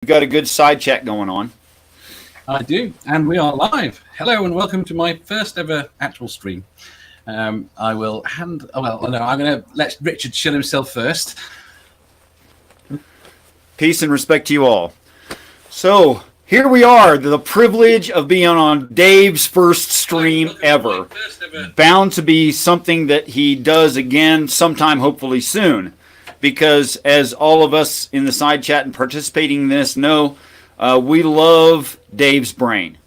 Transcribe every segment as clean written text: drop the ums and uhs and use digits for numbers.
We've got a good side chat going on. I do, and we are live. Hello and welcome to my first ever actual stream. I will I'm going to let Richard show himself first. Peace and respect to you all. So, here we are, the privilege of being on Dave's first stream ever. Bound to be something that he does again sometime, hopefully soon. Because as all of us in the side chat and participating in this know, we love Dave's brain.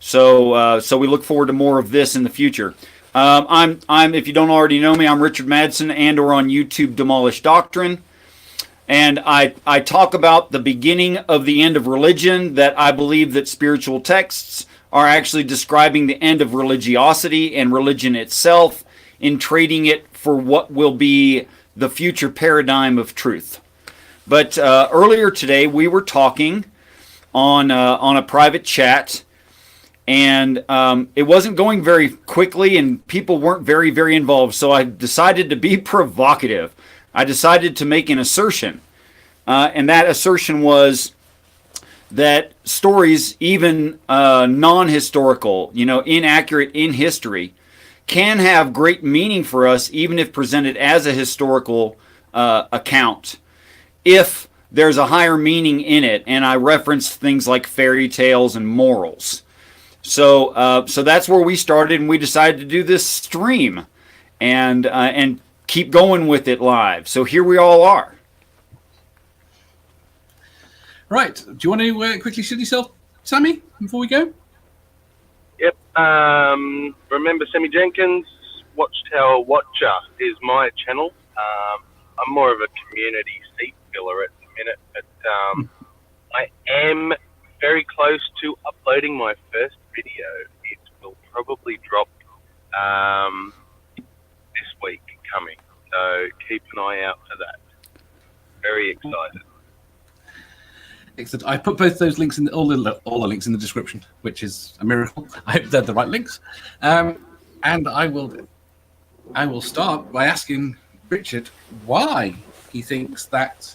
So we look forward to more of this in the future. I'm if you don't already know me, I'm Richard Madsen, and or on YouTube Demolished Doctrine. And I talk about the beginning of the end of religion, that I believe that spiritual texts are actually describing the end of religiosity and religion itself, in trading it for what will be the future paradigm of truth. But earlier today we were talking on a private chat, and it wasn't going very quickly, and people weren't very involved. So I decided to be provocative. I decided to make an assertion, and that assertion was that stories, even non-historical, inaccurate in history, can have great meaning for us, even if presented as a historical account, if there's a higher meaning in it. And I referenced things like fairy tales and morals. So that's where we started, and we decided to do this stream and keep going with it live. So here we all are. Right. Do you want to quickly shoot yourself, Sammy, before we go? Yep. Remember Sammy Jenkins? Watchtower Watcher is my channel. I'm more of a community seat filler at the minute, but I am very close to uploading my first video. It will probably drop this week coming, so keep an eye out for that. Very excited. Excellent. I put both those links in all the links in the description, which is a miracle. I hope they're the right links. And I will start by asking Richard why he thinks that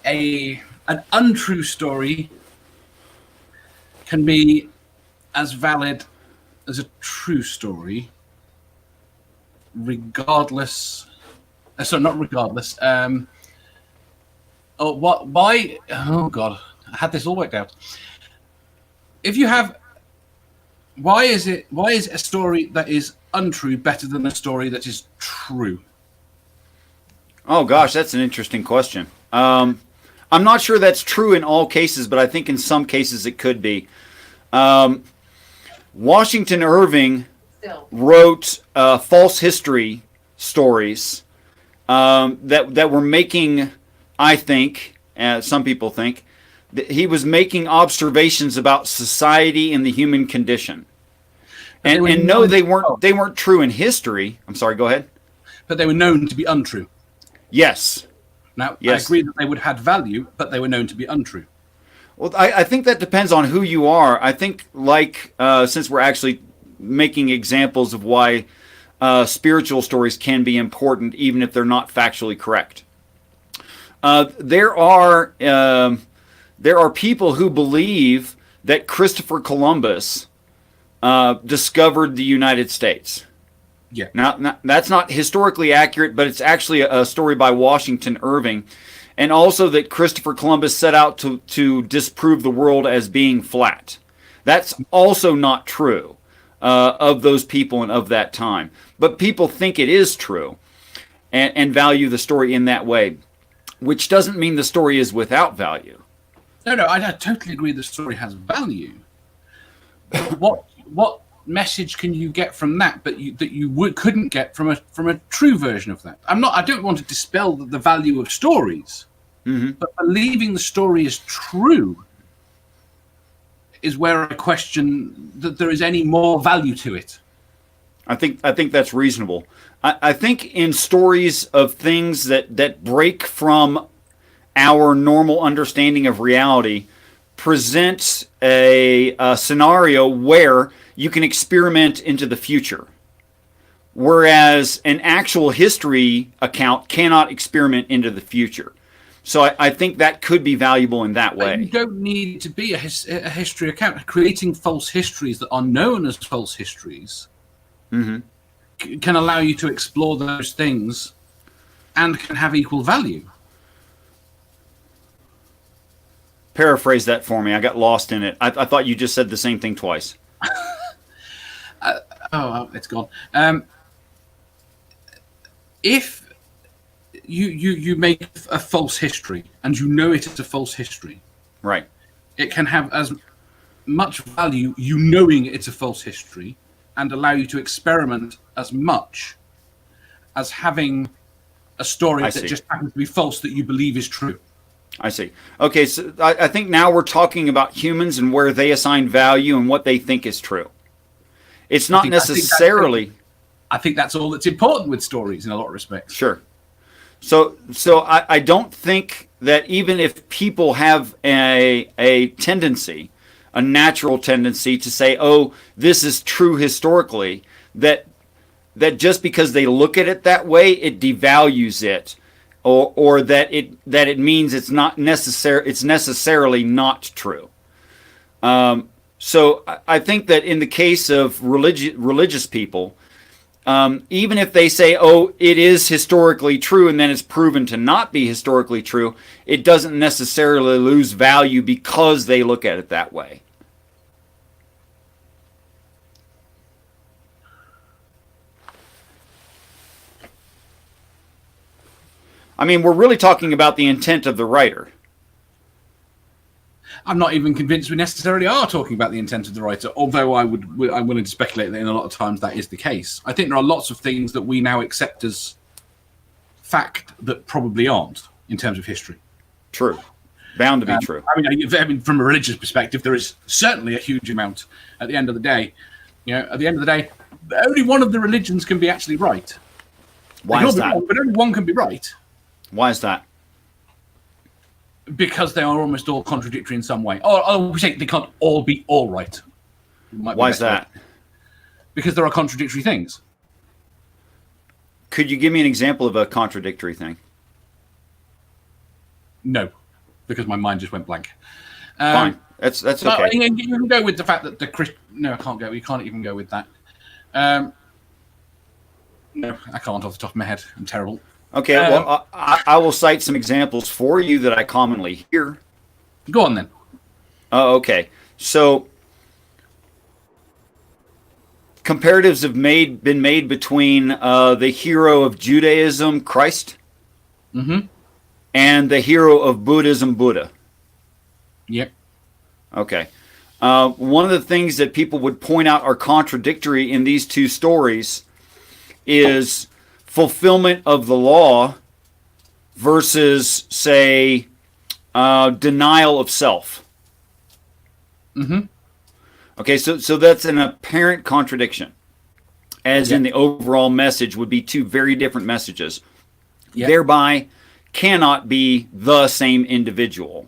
an untrue story can be as valid as a true story, regardless. Not regardless. Why? Oh God, I had this all worked out. Why is a story that is untrue better than a story that is true? Oh gosh, that's an interesting question. I'm not sure that's true in all cases, but I think in some cases it could be. Washington Irving wrote false history stories that were making, I think, some people think, that he was making observations about society and the human condition. And no, they weren't true in history. I'm sorry, go ahead. But they were known to be untrue. Yes. Now, yes. I agree that they would have had value, but they were known to be untrue. Well, I think that depends on who you are. I think, since we're actually making examples of why spiritual stories can be important, even if they're not factually correct. There are people who believe that Christopher Columbus discovered the United States. Yeah. Now, that's not historically accurate, but it's actually a story by Washington Irving. And also that Christopher Columbus set out to disprove the world as being flat. That's also not true of those people and of that time. But people think it is true and value the story in that way, which doesn't mean the story is without value. No, I totally agree the story has value. What message can you get from that, but that you couldn't get from a true version of that? I don't want to dispel the value of stories, but believing the story is true is where I question that there is any more value to it. I think that's reasonable. I think in stories of things that break from our normal understanding of reality, present a scenario where you can experiment into the future. Whereas an actual history account cannot experiment into the future. So I think that could be valuable in that way. You don't need to be a history account. Creating false histories that are known as false histories can allow you to explore those things and can have equal value. Paraphrase that for me. I got lost in it. I thought you just said the same thing twice. It's gone. If you make a false history and you know it is a false history, right? It can have as much value you knowing it's a false history and allow you to experiment as much as having a story that just happens to be false that you believe is true. I see. Okay, so I think now we're talking about humans and where they assign value and what they think is true. It's not necessarily... I think that's all that's important with stories in a lot of respects. Sure. So I don't think that even if people have a tendency, a natural tendency to say, oh, this is true historically, that just because they look at it that way, it devalues it, or that it means it's necessarily not true. So I think that in the case of religious people, even if they say, oh, it is historically true, and then it's proven to not be historically true, it doesn't necessarily lose value because they look at it that way. I mean, we're really talking about the intent of the writer. I'm not even convinced we necessarily are talking about the intent of the writer, although I'm willing to speculate that in a lot of times that is the case. I think there are lots of things that we now accept as fact that probably aren't in terms of history. True. Bound to be true. I mean, from a religious perspective, there is certainly a huge amount at the end of the day. At the end of the day, only one of the religions can be actually right. Why is that? But only one can be right. Why is that? Because they are almost all contradictory in some way. Or we say they can't all be all right. Why is that? Because there are contradictory things. Could you give me an example of a contradictory thing? No, because my mind just went blank. Fine, that's okay. You can go with the fact that the Christian. No, I can't go. You can't even go with that. No, I can't off the top of my head. I'm terrible. Okay, well, I will cite some examples for you that I commonly hear. Go on, then. Okay. So, comparatives have been made between the hero of Judaism, Christ, and the hero of Buddhism, Buddha. Yep. Okay. One of the things that people would point out are contradictory in these two stories is fulfillment of the law versus, say, denial of self. Okay, so that's an apparent contradiction, as in the overall message would be two very different messages, thereby cannot be the same individual.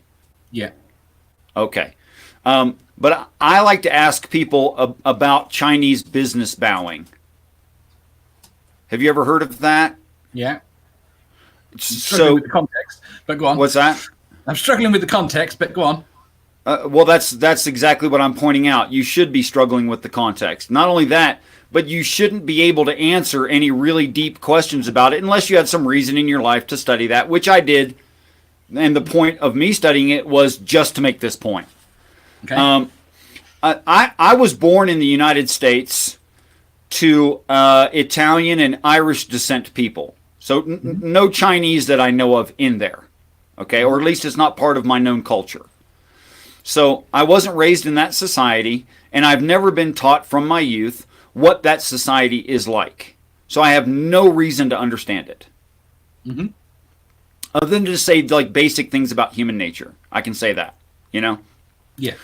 Yeah. Okay. But I like to ask people about Chinese business bowing. Have you ever heard of that? Yeah. So, with the context, but go on. What's that? I'm struggling with the context, but go on. Well, that's exactly what I'm pointing out. You should be struggling with the context. Not only that, but you shouldn't be able to answer any really deep questions about it unless you had some reason in your life to study that, which I did. And the point of me studying it was just to make this point. Okay. I was born in the United States to Italian and Irish descent people. So no Chinese that I know of in there. Okay, or at least it's not part of my known culture. So I wasn't raised in that society, and I've never been taught from my youth what that society is like. So I have no reason to understand it. Other than to say like basic things about human nature. I can say that, Yeah.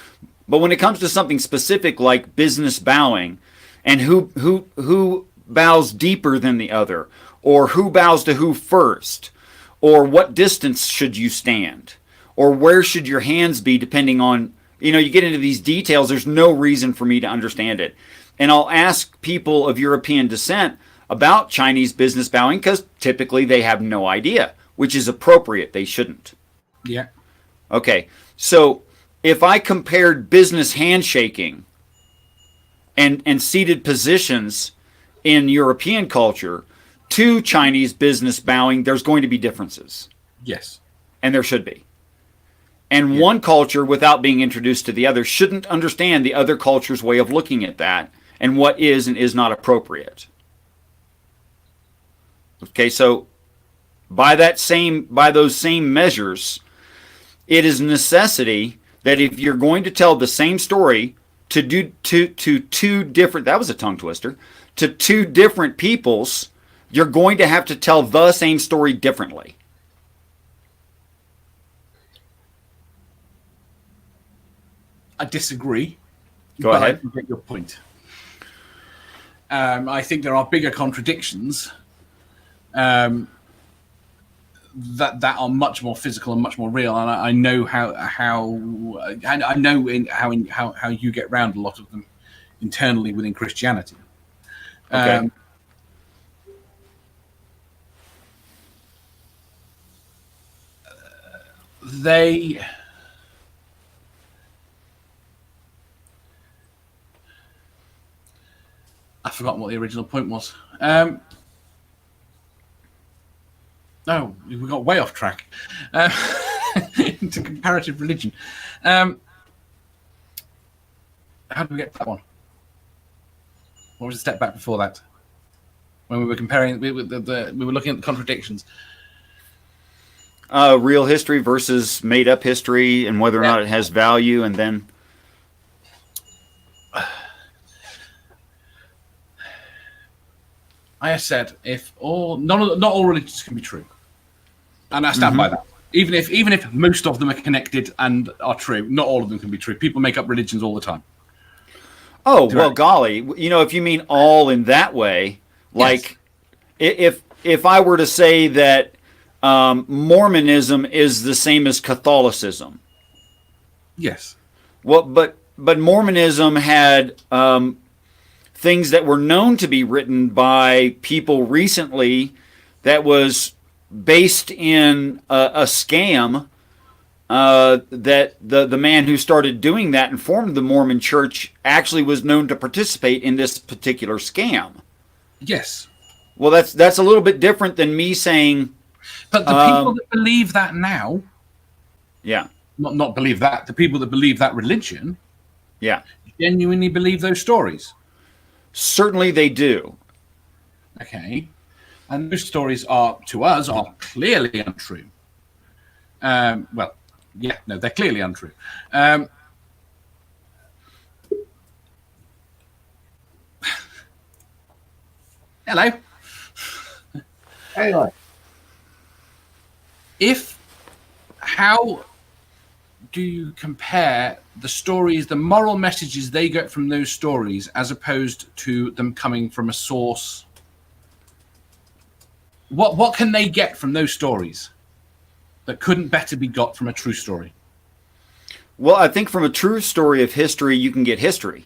But when it comes to something specific like business bowing, and who bows deeper than the other, or who bows to who first, or what distance should you stand, or where should your hands be depending on, you get into these details, there's no reason for me to understand it. And I'll ask people of European descent about Chinese business bowing because typically they have no idea, which is appropriate. They shouldn't. Yeah. Okay, so if I compared business handshaking and seated positions in European culture to Chinese business bowing, there's going to be differences. Yes. And there should be. And Yeah. one culture, without being introduced to the other, shouldn't understand the other culture's way of looking at that and what is and is not appropriate. Okay, so by those same measures, it is necessity that if you're going to tell the same story to two different, that was a tongue twister, to two different peoples, you're going to have to tell the same story differently. I disagree. Go ahead. I get your point. I think there are bigger contradictions that are much more physical and much more real, and I know how you get around a lot of them internally within Christianity. Okay. I've forgotten what the original point was. No, we got way off track into comparative religion. How did we get to that one? What was the step back before that? When we were comparing, we were looking at the contradictions. Real history versus made-up history, and whether or not it has value, and then I have said not all religions can be true, and I stand by that. Even if most of them are connected and are true, not all of them can be true. People make up religions all the time. oh well, golly, if you mean all in that way, like if I were to say that Mormonism is the same as Catholicism, Yes. well, but Mormonism had things that were known to be written by people recently that was based in a scam that the man who started doing that and formed the Mormon Church actually was known to participate in this particular scam. Yes. Well, that's a little bit different than me saying. But the people that believe that now, Yeah. not believe that, the people that believe that religion, Yeah. genuinely believe those stories. Certainly they do. Okay. And those stories are clearly untrue. Well, yeah, no, they're clearly untrue. Hello. Hey, How do you compare the stories, the moral messages they get from those stories, as opposed to them coming from a source? What can they get from those stories that couldn't better be got from a true story? Well, I think from a true story of history, you can get history.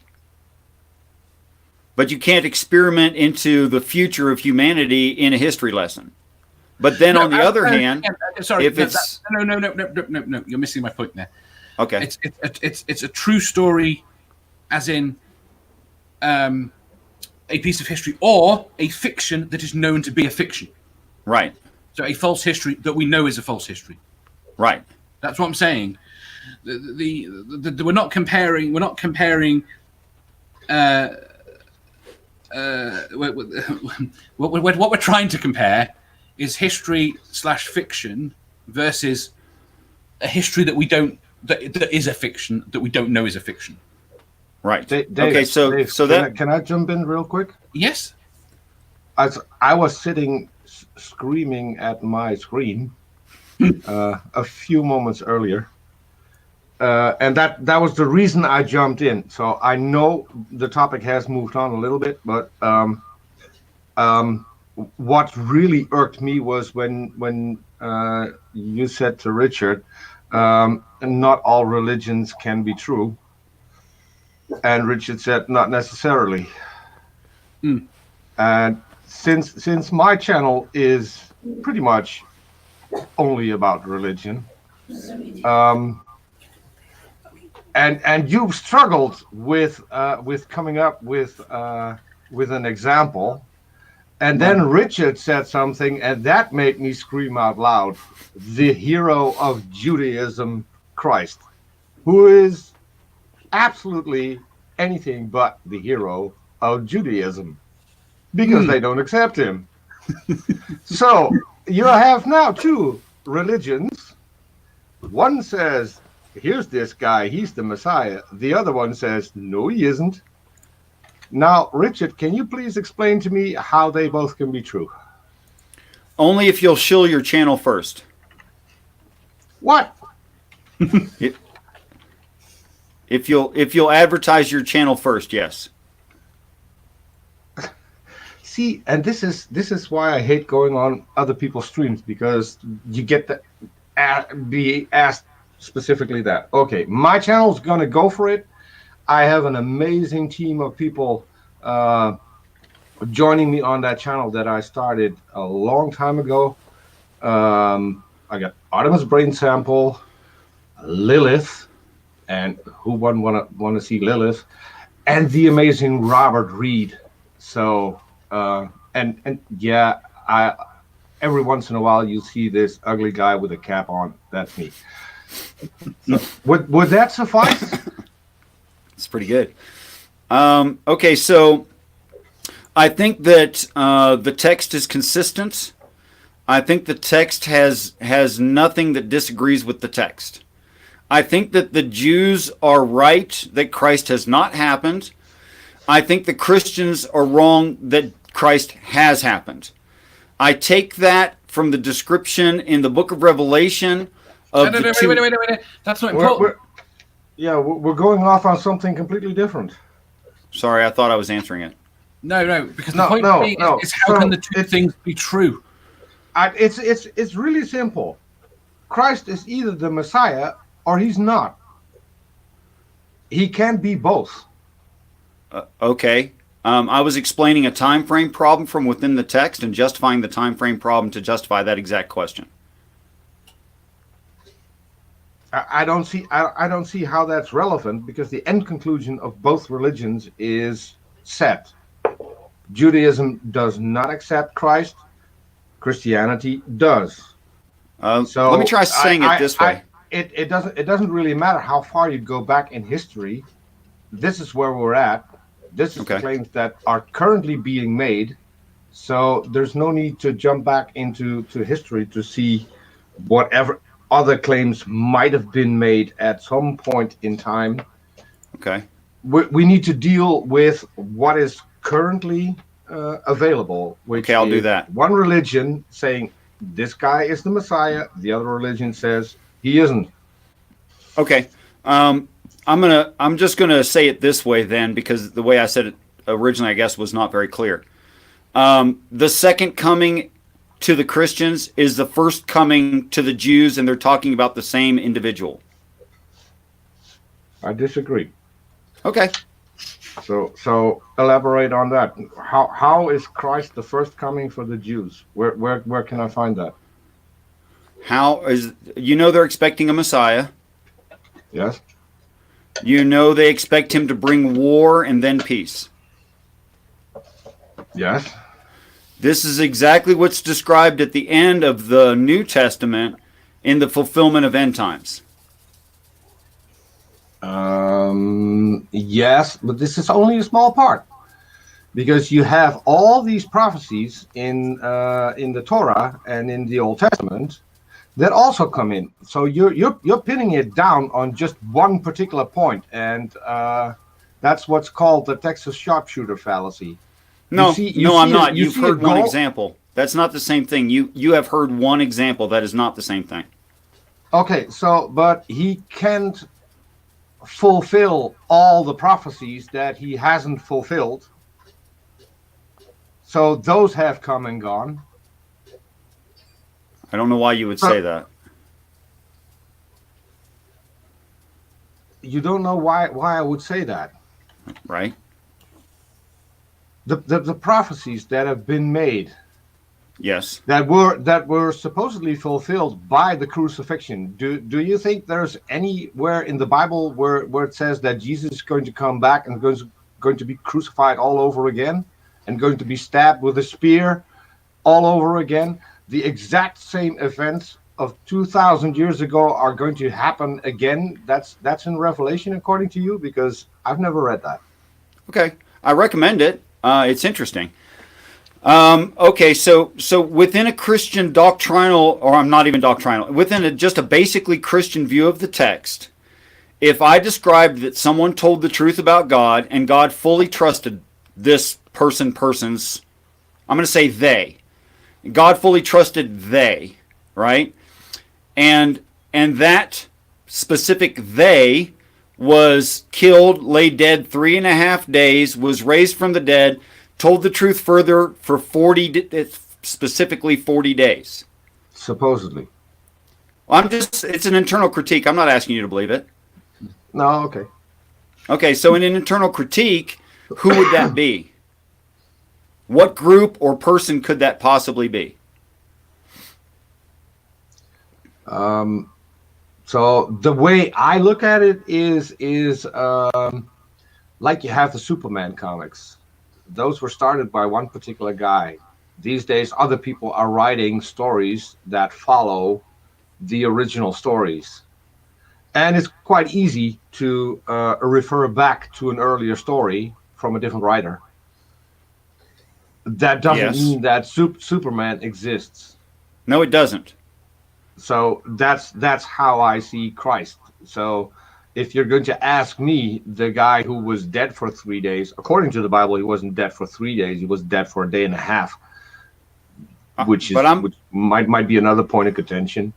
But you can't experiment into the future of humanity in a history lesson. But then on the other hand, sorry, if it's no, you're missing my point there. okay, It's a true story, as in a piece of history, or a fiction that is known to be a fiction. right, So a false history that we know is a false history. right, That's what I'm saying. We're not comparing. What we're trying to compare is history/fiction versus a history that we don't that is a fiction that we don't know is a fiction. right. Dave, Okay, so that can I jump in real quick? Yes. As I was sitting screaming at my screen a few moments earlier, and that was the reason I jumped in. So I know the topic has moved on a little bit, but what really irked me was when you said to Richard, not all religions can be true, and Richard said not necessarily. And since my channel is pretty much only about religion, And you've struggled with coming up with an example, and then Richard said something, and that made me scream out loud: the hero of Judaism, Christ, who is absolutely anything but the hero of Judaism, because they don't accept him. So you have now two religions. One says, here's this guy, he's the Messiah. The other one says, no, he isn't. Now, Richard, can you please explain to me how they both can be true? Only if you'll shill your channel first. What? If you'll advertise your channel first, yes. See, and this is why I hate going on other people's streams, because you get to be asked specifically that. Okay, my channel's gonna go for it. I have an amazing team of people joining me on that channel that I started a long time ago. I got Artemis Brain Sample, Lilith, and who wouldn't want to see Lilith, and the amazing Robert Reed. So and yeah, every once in a while you see this ugly guy with a cap on. That's me. So, would that suffice? It's pretty good. Okay, so I think that the text is consistent. I think the text has nothing that disagrees with the text. I think that the Jews are right that Christ has not happened. I think the Christians are wrong that Christ has happened. I take that from the description in the book of Revelation of No, wait. That's not important. We're going off on something completely different. Sorry, I thought I was answering it. No, because the point is how can the two things be true? It's really simple. Christ is either the Messiah or he's not. He can't be both. Okay. I was explaining a time frame problem from within the text and justifying the time frame problem to justify that exact question. I don't see how that's relevant, because the end conclusion of both religions is set. Judaism does not accept Christ. Christianity does. So let me try saying it this way. It doesn't really matter how far you go back in history. This is where we're at. This is the claims that are currently being made. So there's no need to jump back into history to see whatever other claims might have been made at some point in time. Okay. We need to deal with what is currently available. Which I'll do that. One religion saying this guy is the Messiah. The other religion says he isn't. Okay. I'm just gonna say it this way then, because the way I said it originally, I guess, was not very clear. The second coming to the Christians is the first coming to the Jews, and they're talking about the same individual. I disagree. Okay. So elaborate on that. How is Christ the first coming for the Jews? Where can I find that? They're expecting a Messiah. Yes. They expect him to bring war and then peace. Yes. This is exactly what's described at the end of the New Testament in the fulfillment of end times. Yes, but this is only a small part, because you have all these prophecies in the Torah and in the Old Testament that also come in. So you're pinning it down on just one particular point, and that's what's called the Texas sharpshooter fallacy. No, I'm not. You've heard one example. That's not the same thing. You have heard one example. That is not the same thing. Okay, but he can't fulfill all the prophecies that he hasn't fulfilled. So those have come and gone. I don't know why you would say that. You don't know why I would say that. Right. The prophecies that have been made Yes. that were supposedly fulfilled by the crucifixion. Do you think there's anywhere in the Bible where it says that Jesus is going to come back and going to be crucified all over again and going to be stabbed with a spear all over again? The exact same events of 2,000 years ago are going to happen again. That's in Revelation, according to you, because I've never read that. Okay. I recommend it. It's interesting. Okay, so within a Christian doctrinal, or I'm not even doctrinal, within just a basically Christian view of the text, if I described that someone told the truth about God and God fully trusted this persons, I'm going to say they. God fully trusted they, right? And that specific they was killed, lay dead 3.5 days, was raised from the dead, told the truth further for specifically 40 days. Supposedly. It's an internal critique. I'm not asking you to believe it. No, okay. Okay, so in an internal critique, who would that be? What group or person could that possibly be? So the way I look at it is like you have the Superman comics. Those were started by one particular guy. These days, other people are writing stories that follow the original stories. And it's quite easy to refer back to an earlier story from a different writer. That doesn't mean that Superman exists. No, it doesn't. So that's how I see Christ. So if you're going to ask me, the guy who was dead for 3 days, according to the Bible, he wasn't dead for 3 days. He was dead for a day and a half, which might be another point of contention.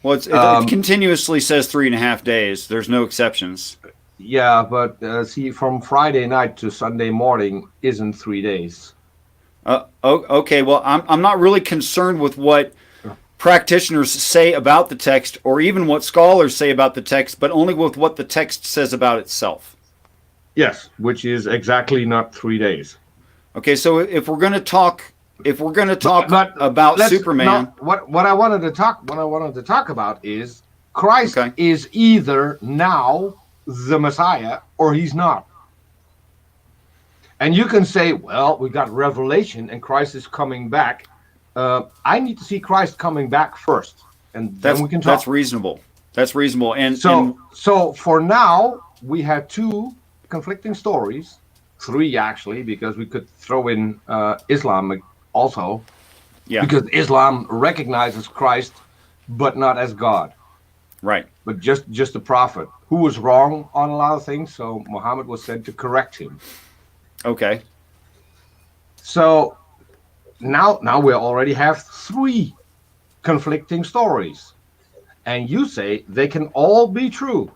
Well, it continuously says 3.5 days. There's no exceptions. Yeah, but see, from Friday night to Sunday morning isn't 3 days. Okay, well, I'm not really concerned with what practitioners say about the text or even what scholars say about the text, but only with what the text says about itself. Yes, which is exactly not 3 days. Okay, so if we're going to talk about Superman, what I wanted to talk about is Christ is either now the Messiah or he's not. And you can say, well, we got Revelation and Christ is coming back. I need to see Christ coming back first, and then we can talk. That's reasonable. That's reasonable. And so for now, we had 2 conflicting stories, 3 actually, because we could throw in Islam also. Yeah. Because Islam recognizes Christ, but not as God. Right. But just a prophet who was wrong on a lot of things. So Muhammad was sent to correct him. Okay. So now we already have 3 conflicting stories, and you say they can all be true,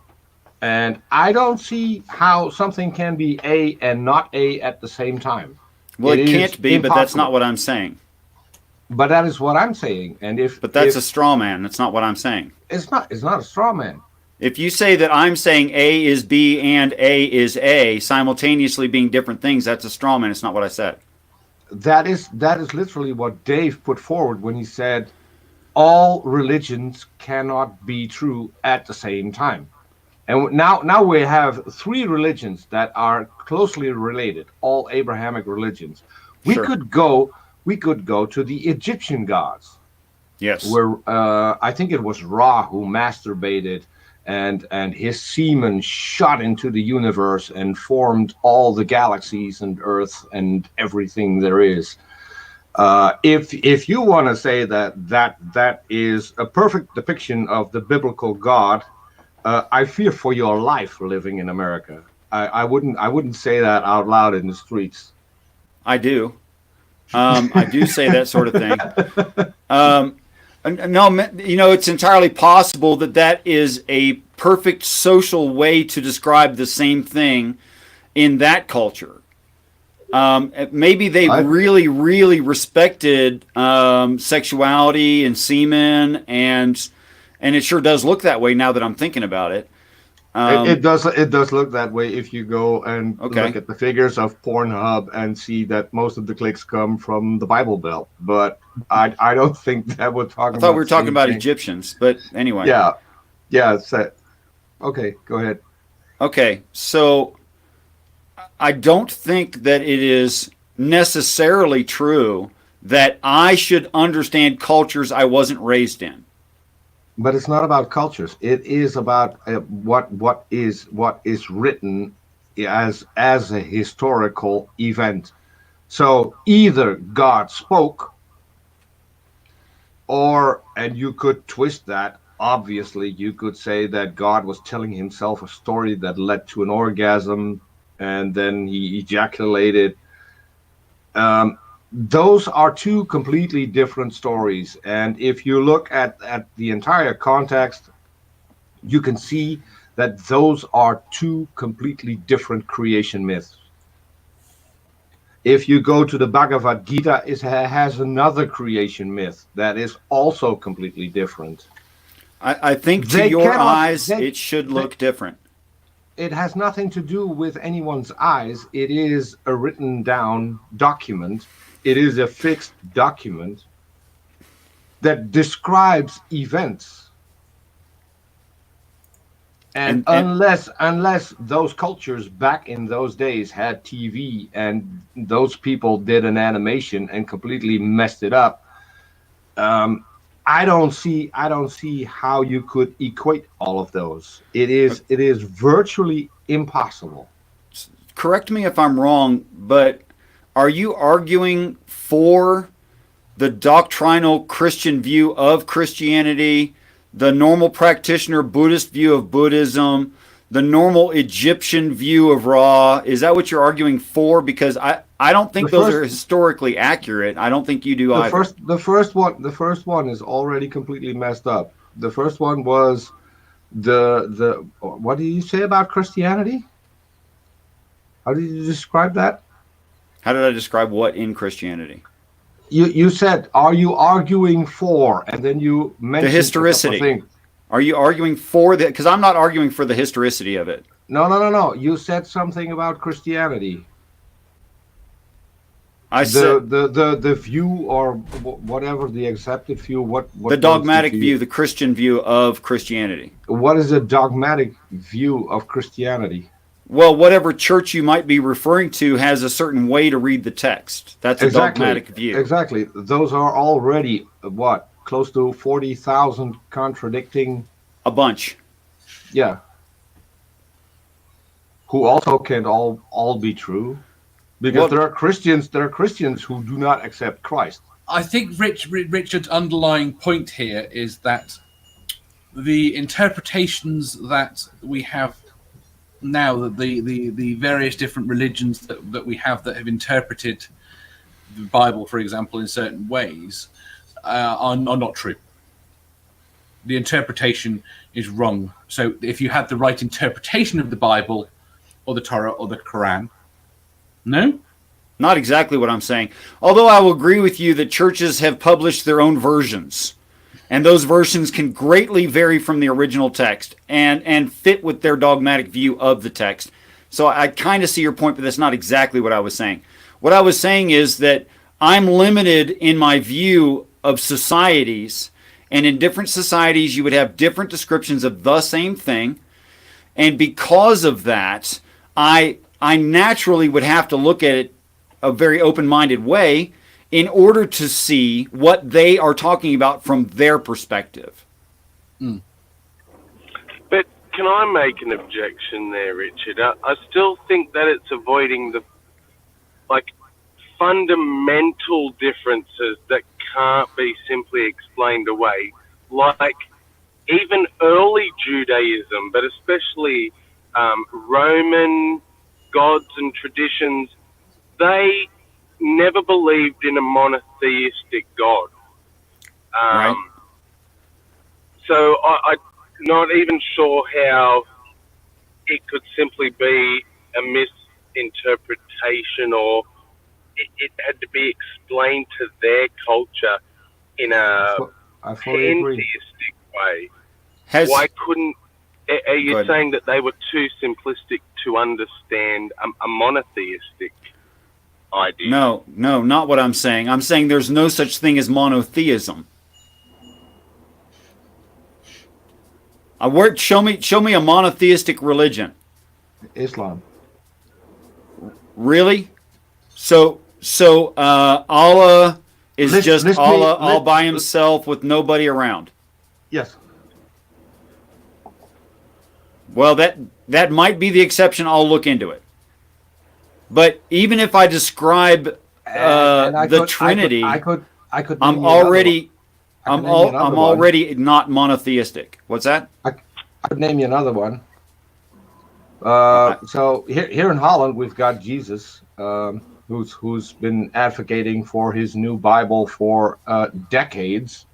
and I don't see how something can be A and not A at the same time. Well, it can't be, but that's not what I'm saying. But that is what I'm saying, and but that's a straw man. That's not what I'm saying. It's not a straw man. If you say that I'm saying A is B and A is A, simultaneously being different things, that's a straw man. It's not what I said. That is literally what Dave put forward when he said all religions cannot be true at the same time. And now we have 3 religions that are closely related, all Abrahamic religions. We could go to the Egyptian gods. Yes. Where I think it was Ra who masturbated and his semen shot into the universe and formed all the galaxies and Earth and everything there is. If you want to say that is a perfect depiction of the biblical God, I fear for your life living in America. I wouldn't say that out loud in the streets. I do. I do say that sort of thing. No, it's entirely possible that is a perfect social way to describe the same thing in that culture. Maybe they really, really respected sexuality and semen, and it sure does look that way now that I'm thinking about it. It does look that way if you go and Okay. look at the figures of Pornhub and see that most of the clicks come from the Bible Belt. But I don't think that we're talking I thought about we were the talking same about thing. Egyptians, but anyway. Yeah. Okay, go ahead. Okay, so I don't think that it is necessarily true that I should understand cultures I wasn't raised in. But it's not about cultures. It is about what is written as a historical event. So either God spoke, and you could twist that. Obviously, you could say that God was telling himself a story that led to an orgasm, and then he ejaculated. Those are two completely different stories. And if you look at the entire context, you can see that those are two completely different creation myths. If you go to the Bhagavad Gita, it has another creation myth that is also completely different. I think to They your cannot- eyes, they- it should look different. It has nothing to do with anyone's eyes. It is a written down document. It is a fixed document that describes events. And unless those cultures back in those days had TV and those people did an animation and completely messed it up, I don't see how you could equate all of those. It is virtually impossible. Correct me if I'm wrong, but are you arguing for the doctrinal Christian view of Christianity, the normal practitioner Buddhist view of Buddhism, the normal Egyptian view of Ra? Is that what you're arguing for? Because I don't think those are historically accurate. I don't think you do either. The first one is already completely messed up. The first one was the what did you say about Christianity? How did you describe that? How did I describe what in Christianity? You said, are you arguing for? And then you mentioned The historicity. Are you arguing for that? Because I'm not arguing for the historicity of it. No. You said something about Christianity. I said the view, or whatever the accepted view. What the dogmatic view, the Christian view of Christianity. What is a dogmatic view of Christianity? Well, whatever church you might be referring to has a certain way to read the text. That's a dogmatic view. Exactly. Those are already, close to 40,000 contradicting. A bunch. Yeah. Who also can't all be true. Because there are Christians who do not accept Christ. I think Richard's underlying point here is that the interpretations that we have now, the various different religions that we have that have interpreted the Bible, for example, in certain ways, are not true. The interpretation is wrong. So if you had the right interpretation of the Bible or the Torah or the Quran, no? Not exactly what I'm saying. Although I will agree with you that churches have published their own versions. And those versions can greatly vary from the original text and fit with their dogmatic view of the text. So I kind of see your point, but that's not exactly what I was saying. What I was saying is that I'm limited in my view of societies. And in different societies, you would have different descriptions of the same thing. And because of that, I naturally would have to look at it a very open-minded way in order to see what they are talking about from their perspective. Mm. But can I make an objection there, Richard? I still think that it's avoiding the fundamental differences that can't be simply explained away. Like even early Judaism, but especially Roman gods and traditions, they never believed in a monotheistic God. Right. So I'm not even sure how it could simply be a misinterpretation, or it had to be explained to their culture in a I fully agree. pantheistic way. Has Why couldn't Are you Go ahead. saying that they were too simplistic to understand a monotheistic idea? No, not what I'm saying. I'm saying there's no such thing as monotheism. Show me a monotheistic religion. Islam. Really? So Allah is just Allah all by himself with nobody around. Yes. Well, that might be the exception. I'll look into it. But even if I describe the Trinity, I could. I'm already not monotheistic. What's that? I could name you another one. So here in Holland, we've got Jesus, who's been advocating for his new Bible for decades.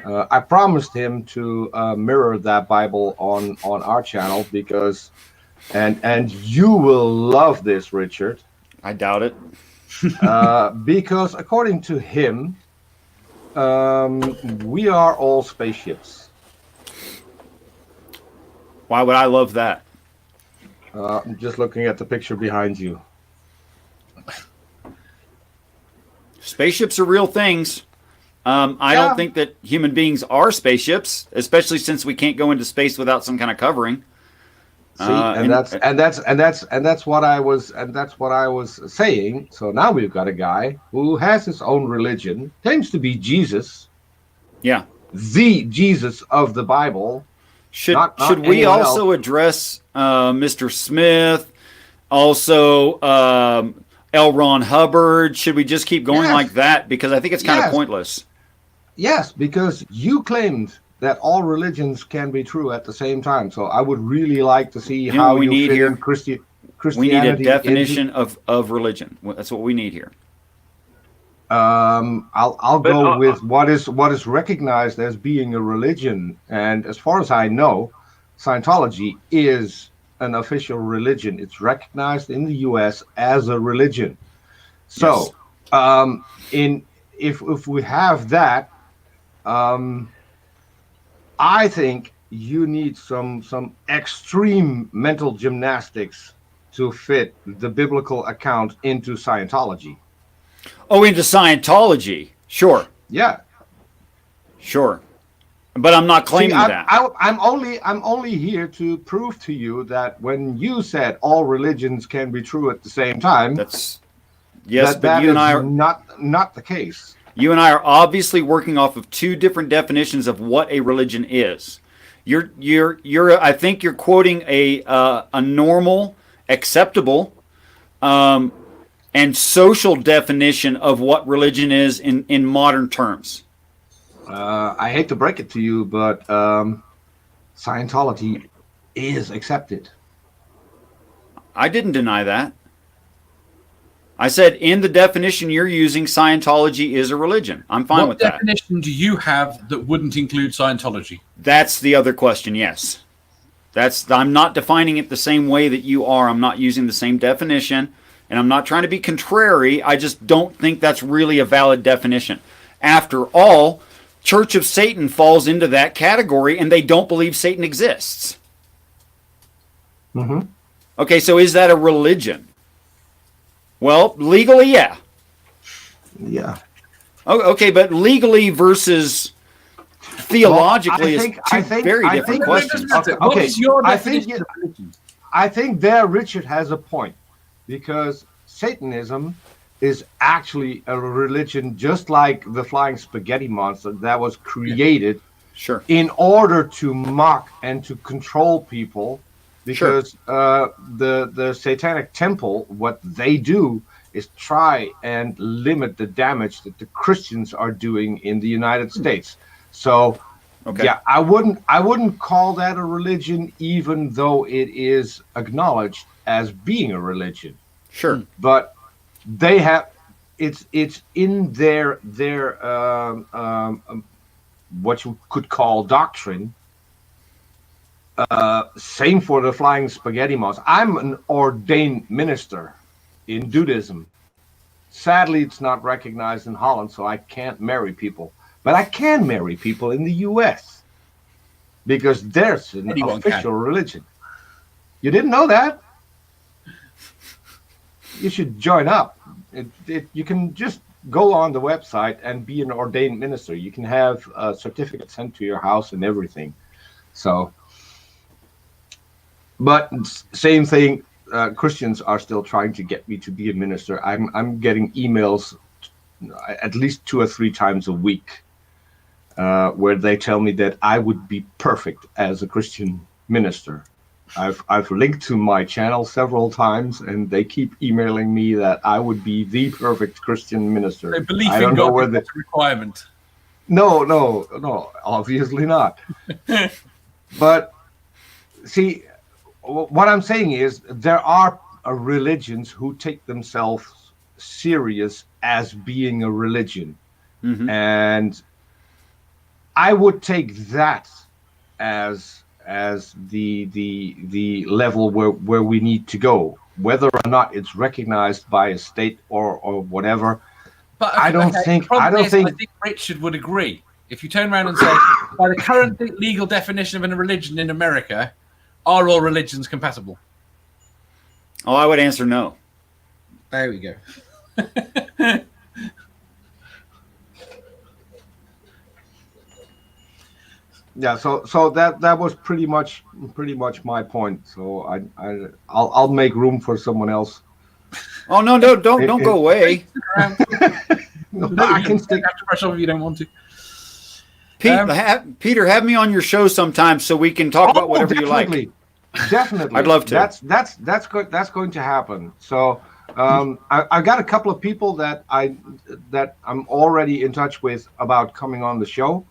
I promised him to mirror that Bible on our channel because, and you will love this, Richard. I doubt it. Because according to him, we are all spaceships. Why would I love that? I'm just looking at the picture behind you. Spaceships are real things. I don't think that human beings are spaceships, especially since we can't go into space without some kind of covering. See, that's what I was saying. So now we've got a guy who has his own religion, claims to be Jesus. Yeah. The Jesus of the Bible. Should we also address Mr. Smith, also L. Ron Hubbard? Should we just keep going like that? Because I think it's kind of pointless. Yes, because you claimed that all religions can be true at the same time. So I would really like to see how you fit in Christianity. We need a definition of religion. That's what we need here. I'll go with what is recognized as being a religion, and as far as I know, Scientology is an official religion. It's recognized in the U.S. as a religion. So, if we have that, I think you need some extreme mental gymnastics to fit the biblical account into Scientology. Oh, into Scientology. Sure. Yeah. Sure. But I'm not claiming that. I'm only here to prove to you that when you said all religions can be true at the same time, but that you and I is are not the case. You and I are obviously working off of two different definitions of what a religion is. I think you're quoting a normal, acceptable, and social definition of what religion is in modern terms. I hate to break it to you, but Scientology is accepted. I didn't deny that. I said in the definition you're using, Scientology is a religion. I'm fine with that. What definition do you have that wouldn't include Scientology? That's the other question, yes. I'm not defining it the same way that you are. I'm not using the same definition, and I'm not trying to be contrary. I just don't think that's really a valid definition. After all, Church of Satan falls into that category, and they don't believe Satan exists. Mm-hmm. Okay, so is that a religion? Well, legally, yeah. Yeah. Okay, but legally versus theologically is two very different questions. What is your definition of religion? I think there Richard has a point, because Satanism is actually a religion just like the flying spaghetti monster that was created in order to mock and to control people. Because the Satanic Temple, what they do is try and limit the damage that the Christians are doing in the United States. So, yeah, I wouldn't call that a religion, even though it is acknowledged as being a religion. Sure, but they have it's in their what you could call doctrine. Same for the flying spaghetti monster. I'm an ordained minister in Judaism. Sadly, it's not recognized in Holland, so I can't marry people. But I can marry people in the U.S. because there's an Anyone official can. religion. You didn't know that? You should join up. You can just go on the website and be an ordained minister. You can have a certificate sent to your house and everything. So, but same thing. Christians are still trying to get me to be a minister. I'm getting emails at least 2 or 3 times a week where they tell me that I would be perfect as a Christian minister. I've linked to my channel several times, and they keep emailing me that I would be the perfect Christian minister. So belief I don't in know God where is the not a requirement. no, obviously not. But see, what I'm saying is there are religions who take themselves serious as being a religion, and I would take that as the level where we need to go, whether or not it's recognized by a state or whatever. But I don't think I think Richard would agree. If you turn around and say, by the current legal definition of a religion in America, are all religions compatible? Oh, I would answer no. There we go. Yeah, so that was pretty much my point. So I'll make room for someone else. Oh no, don't go away. I can stick. Have to brush off if you don't want to. Peter, have me on your show sometime so we can talk about whatever you like. Definitely, I'd love to. That's going to happen. So I got a couple of people that I'm already in touch with about coming on the show,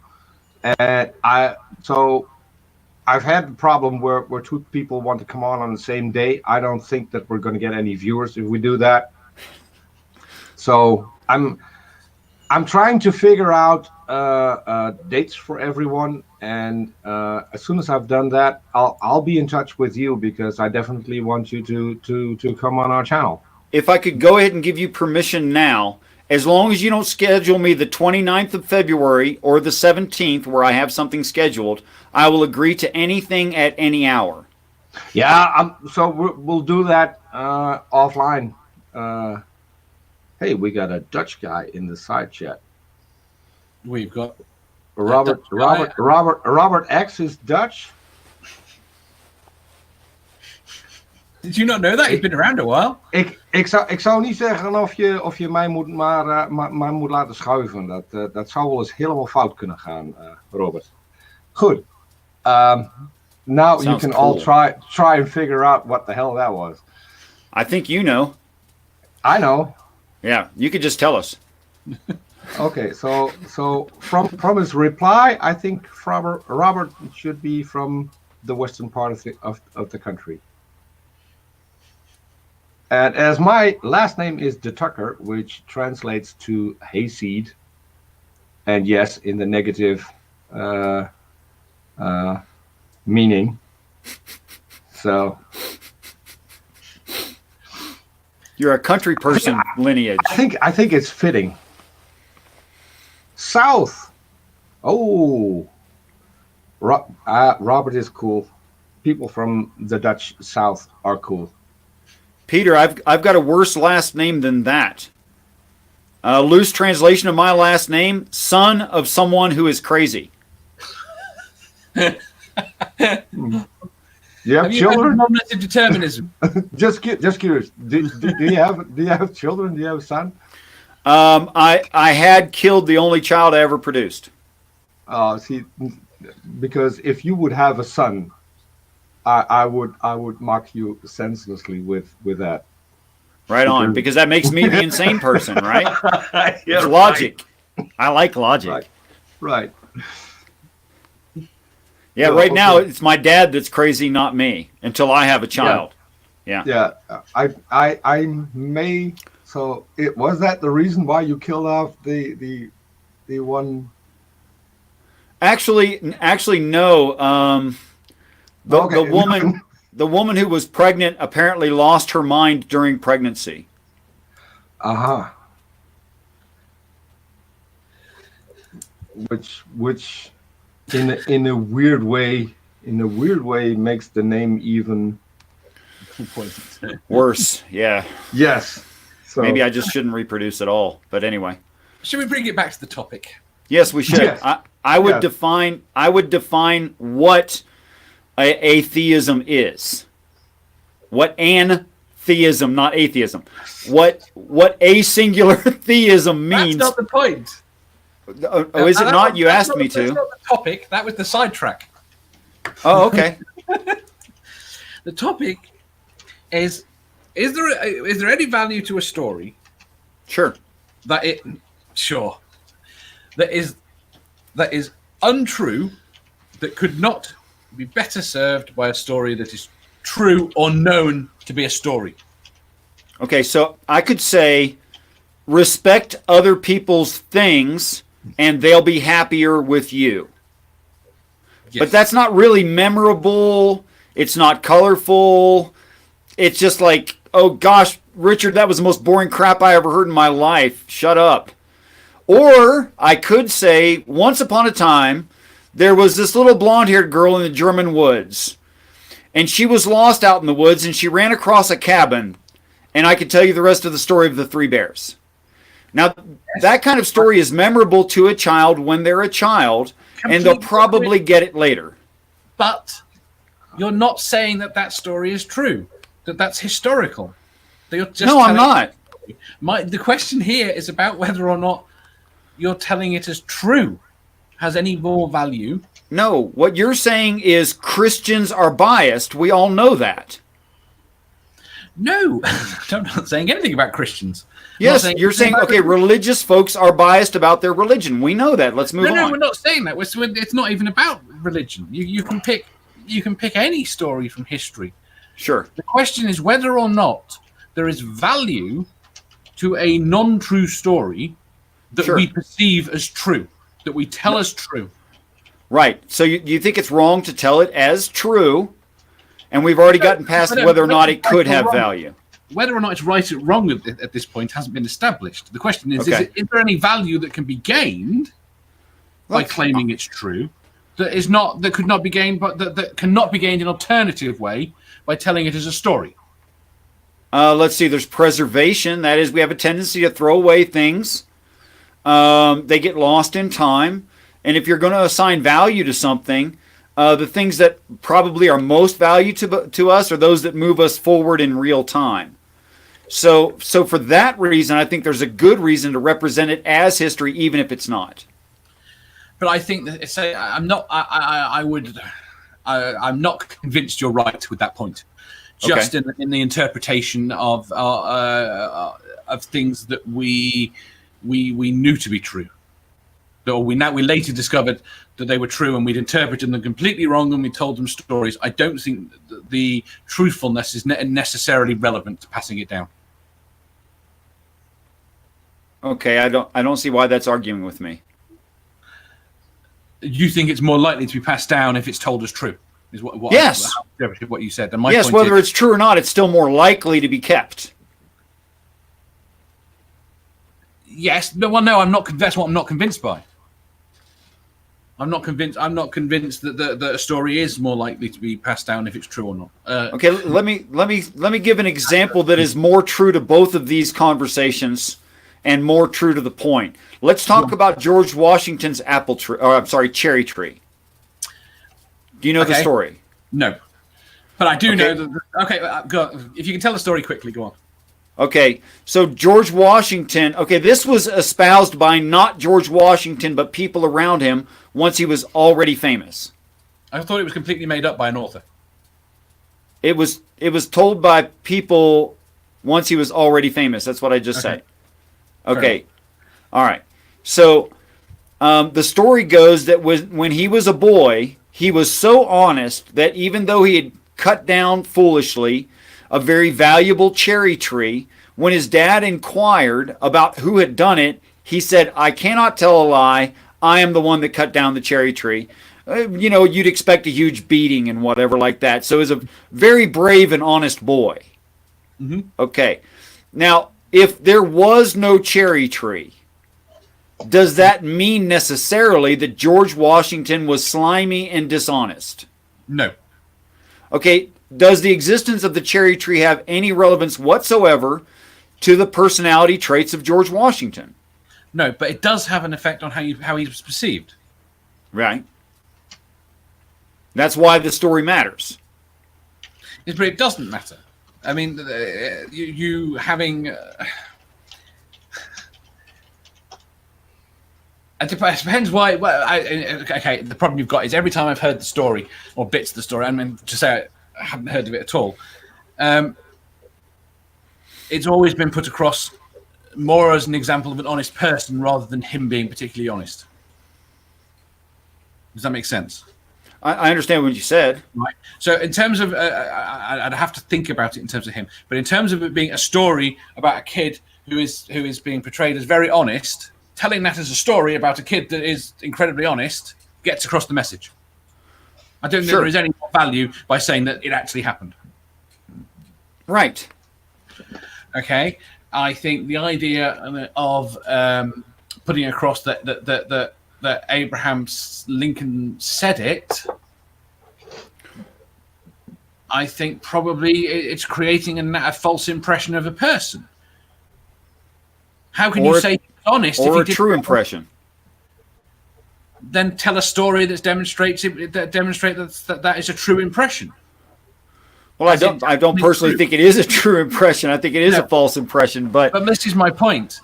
and I've had the problem where 2 people want to come on the same day. I don't think that we're going to get any viewers if we do that. So I'm trying to figure out dates for everyone, and as soon as I've done that, I'll be in touch with you, because I definitely want you to come on our channel. If I could go ahead and give you permission now, as long as you don't schedule me the 29th of February or the 17th where I have something scheduled, I will agree to anything at any hour. Yeah, so we'll do that offline. Hey, we got a Dutch guy in the side chat. We've got Robert X is Dutch. Did you not know that? He's been around a while. Ik zou niet zeggen of je mij maar moet laten schuiven. Dat zou wel eens helemaal fout kunnen gaan, Robert. Goed. Now you can all try and figure out what the hell that was. I think you know. I know. Yeah, you could just tell us. Okay, so from his reply, I think Robert should be from the western part of the country. And as my last name is De Tucker, which translates to hayseed, and yes, in the negative meaning. So you're a country person lineage. I think it's fitting. South. Oh, Robert is cool. People from the Dutch South are cool. Peter, I've got a worse last name than that. Loose translation of my last name: son of someone who is crazy. You have children? Nominative determinism. just curious. Do you have children? Do you have a son? I had killed the only child I ever produced. See, because if you would have a son, I would mock you senselessly with that. Right on, because that makes me the insane person, right? Yeah, it's logic. Right. I like logic. Right. Yeah, right now it's my dad that's crazy, not me, until I have a child. Yeah. Yeah. I may. So was that the reason why you killed off the one? Actually, no. The woman who was pregnant apparently lost her mind during pregnancy. Which in a weird way, makes the name even worse. Yeah. yes. So Maybe I just shouldn't reproduce at all. But anyway. Should we bring it back to the topic? Yes, we should. Yes. I would Yes. define what a theism is. What an theism, not atheism. What a singular theism means. That's not the point. Oh, is it not? You asked me That's to. not the topic. That was the sidetrack. Oh, okay. The topic is there any value to a story Sure. that is untrue, that could not be better served by a story that is true or known to be a story? Okay, so I could say respect other people's things and they'll be happier with you. Yes. But that's not really memorable. It's not colorful. It's just like, oh gosh, Richard, that was the most boring crap I ever heard in my life. Shut up. Or I could say, once upon a time, there was this little blonde-haired girl in the German woods. And she was lost out in the woods and she ran across a cabin. And I could tell you the rest of the story of the three bears. Now, that kind of story is memorable to a child when they're a child, and they'll probably get it later. But you're not saying that story is true, that's historical. That you're just No, I'm not. The question here is about whether or not you're telling it as true has any more value. No, what you're saying is Christians are biased. We all know that. No, I'm not saying anything about Christians. Yes, you're saying, okay, religious folks are biased about their religion. We know that. Let's move on. No, we're not saying that. It's not even about religion. You can pick any story from history. Sure. The question is whether or not there is value to a non-true story that we perceive as true, that we tell as true. Right. So you think it's wrong to tell it as true, and we've already gotten past whether or not it could have value. Whether or not it's right or wrong at this point hasn't been established. The question is, is there any value that can be gained by claiming it's true that could not be gained, but that cannot be gained in an alternative way by telling it as a story? Let's see. There's preservation. That is, we have a tendency to throw away things. They get lost in time. And if you're going to assign value to something, the things that probably are most value to us are those that move us forward in real time. So for that reason, I think there's a good reason to represent it as history, even if it's not. But I think that I'm not. I'm not convinced you're right with that point. Just in the interpretation of things that we knew to be true, or we later discovered that they were true, and we'd interpreted them completely wrong, and we told them stories. I don't think the truthfulness is necessarily relevant to passing it down. Okay, I don't see why that's arguing with me. You think it's more likely to be passed down if it's told as true? Is what yes. What you said. And my yes, point whether it's true or not, it's still more likely to be kept. Yes, but no, I'm not. That's what I'm not convinced by. I'm not convinced that a story is more likely to be passed down if it's true or not. Okay, let me give an example that is more true to both of these conversations and more true to the point. Let's talk about George Washington's cherry tree. Do you know the story? No, but I do know that. Okay, go. If you can tell the story quickly, go on. Okay, so George Washington, this was espoused by not George Washington, but people around him once he was already famous. I thought it was completely made up by an author. It was told by people once he was already famous. That's what I just said. Okay, all right. So the story goes that when he was a boy, he was so honest that even though he had cut down foolishly a very valuable cherry tree, when his dad inquired about who had done it, he said, "I cannot tell a lie. I am the one that cut down the cherry tree." You'd expect a huge beating and whatever like that. So he was a very brave and honest boy. Mm-hmm. Okay. Now, if there was no cherry tree, does that mean necessarily that George Washington was slimy and dishonest? No. Okay, does the existence of the cherry tree have any relevance whatsoever to the personality traits of George Washington? No, but it does have an effect on how he was perceived. Right. That's why the story matters. Yes, but it doesn't matter. I mean, you having... it depends why. Okay, the problem you've got is every time I've heard the story, or bits of the story, I mean, to say I haven't heard of it at all, it's always been put across more as an example of an honest person rather than him being particularly honest. Does that make sense? I understand what you said. Right. So in terms of, I'd have to think about it in terms of him, but in terms of it being a story about a kid who is being portrayed as very honest, telling that as a story about a kid that is incredibly honest gets across the message. I don't think there is any more value by saying that it actually happened. Right. Okay. I think the idea of putting across that Abraham Lincoln said it, I think probably it's creating a false impression of a person. How can you say he's honest or if he a true impression? Then tell a story that demonstrates that is a true impression. Well, I don't personally think it is a true impression. I think it is a false impression. But this is my point.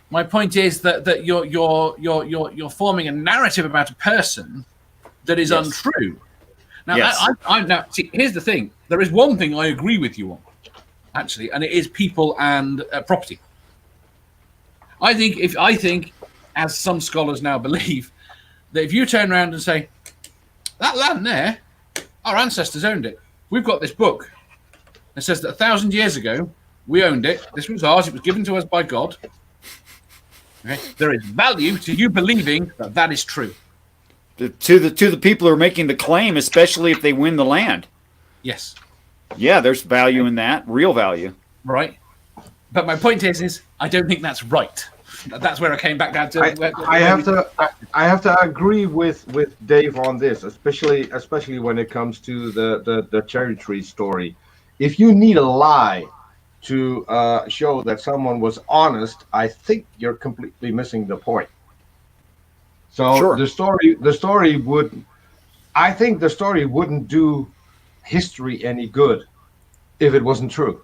My point is that you're forming a narrative about a person that is untrue. Now, now, see, here's the thing. There is one thing I agree with you on, actually, and it is people and property. I think, as some scholars now believe, that if you turn around and say, that land there, our ancestors owned it. We've got this book. It says that 1,000 years ago, we owned it. This was ours. It was given to us by God. Okay? There is value to you believing that that is true. To the people who are making the claim, especially if they win the land. Yes. Yeah, there's value in that, real value. Right. But my point is I don't think that's right. That's where I came back down to. I have to agree with Dave on this, especially when it comes to the cherry tree story. If you need a lie to show that someone was honest, I think you're completely missing the point. So the story would, I think the story wouldn't do history any good if it wasn't true.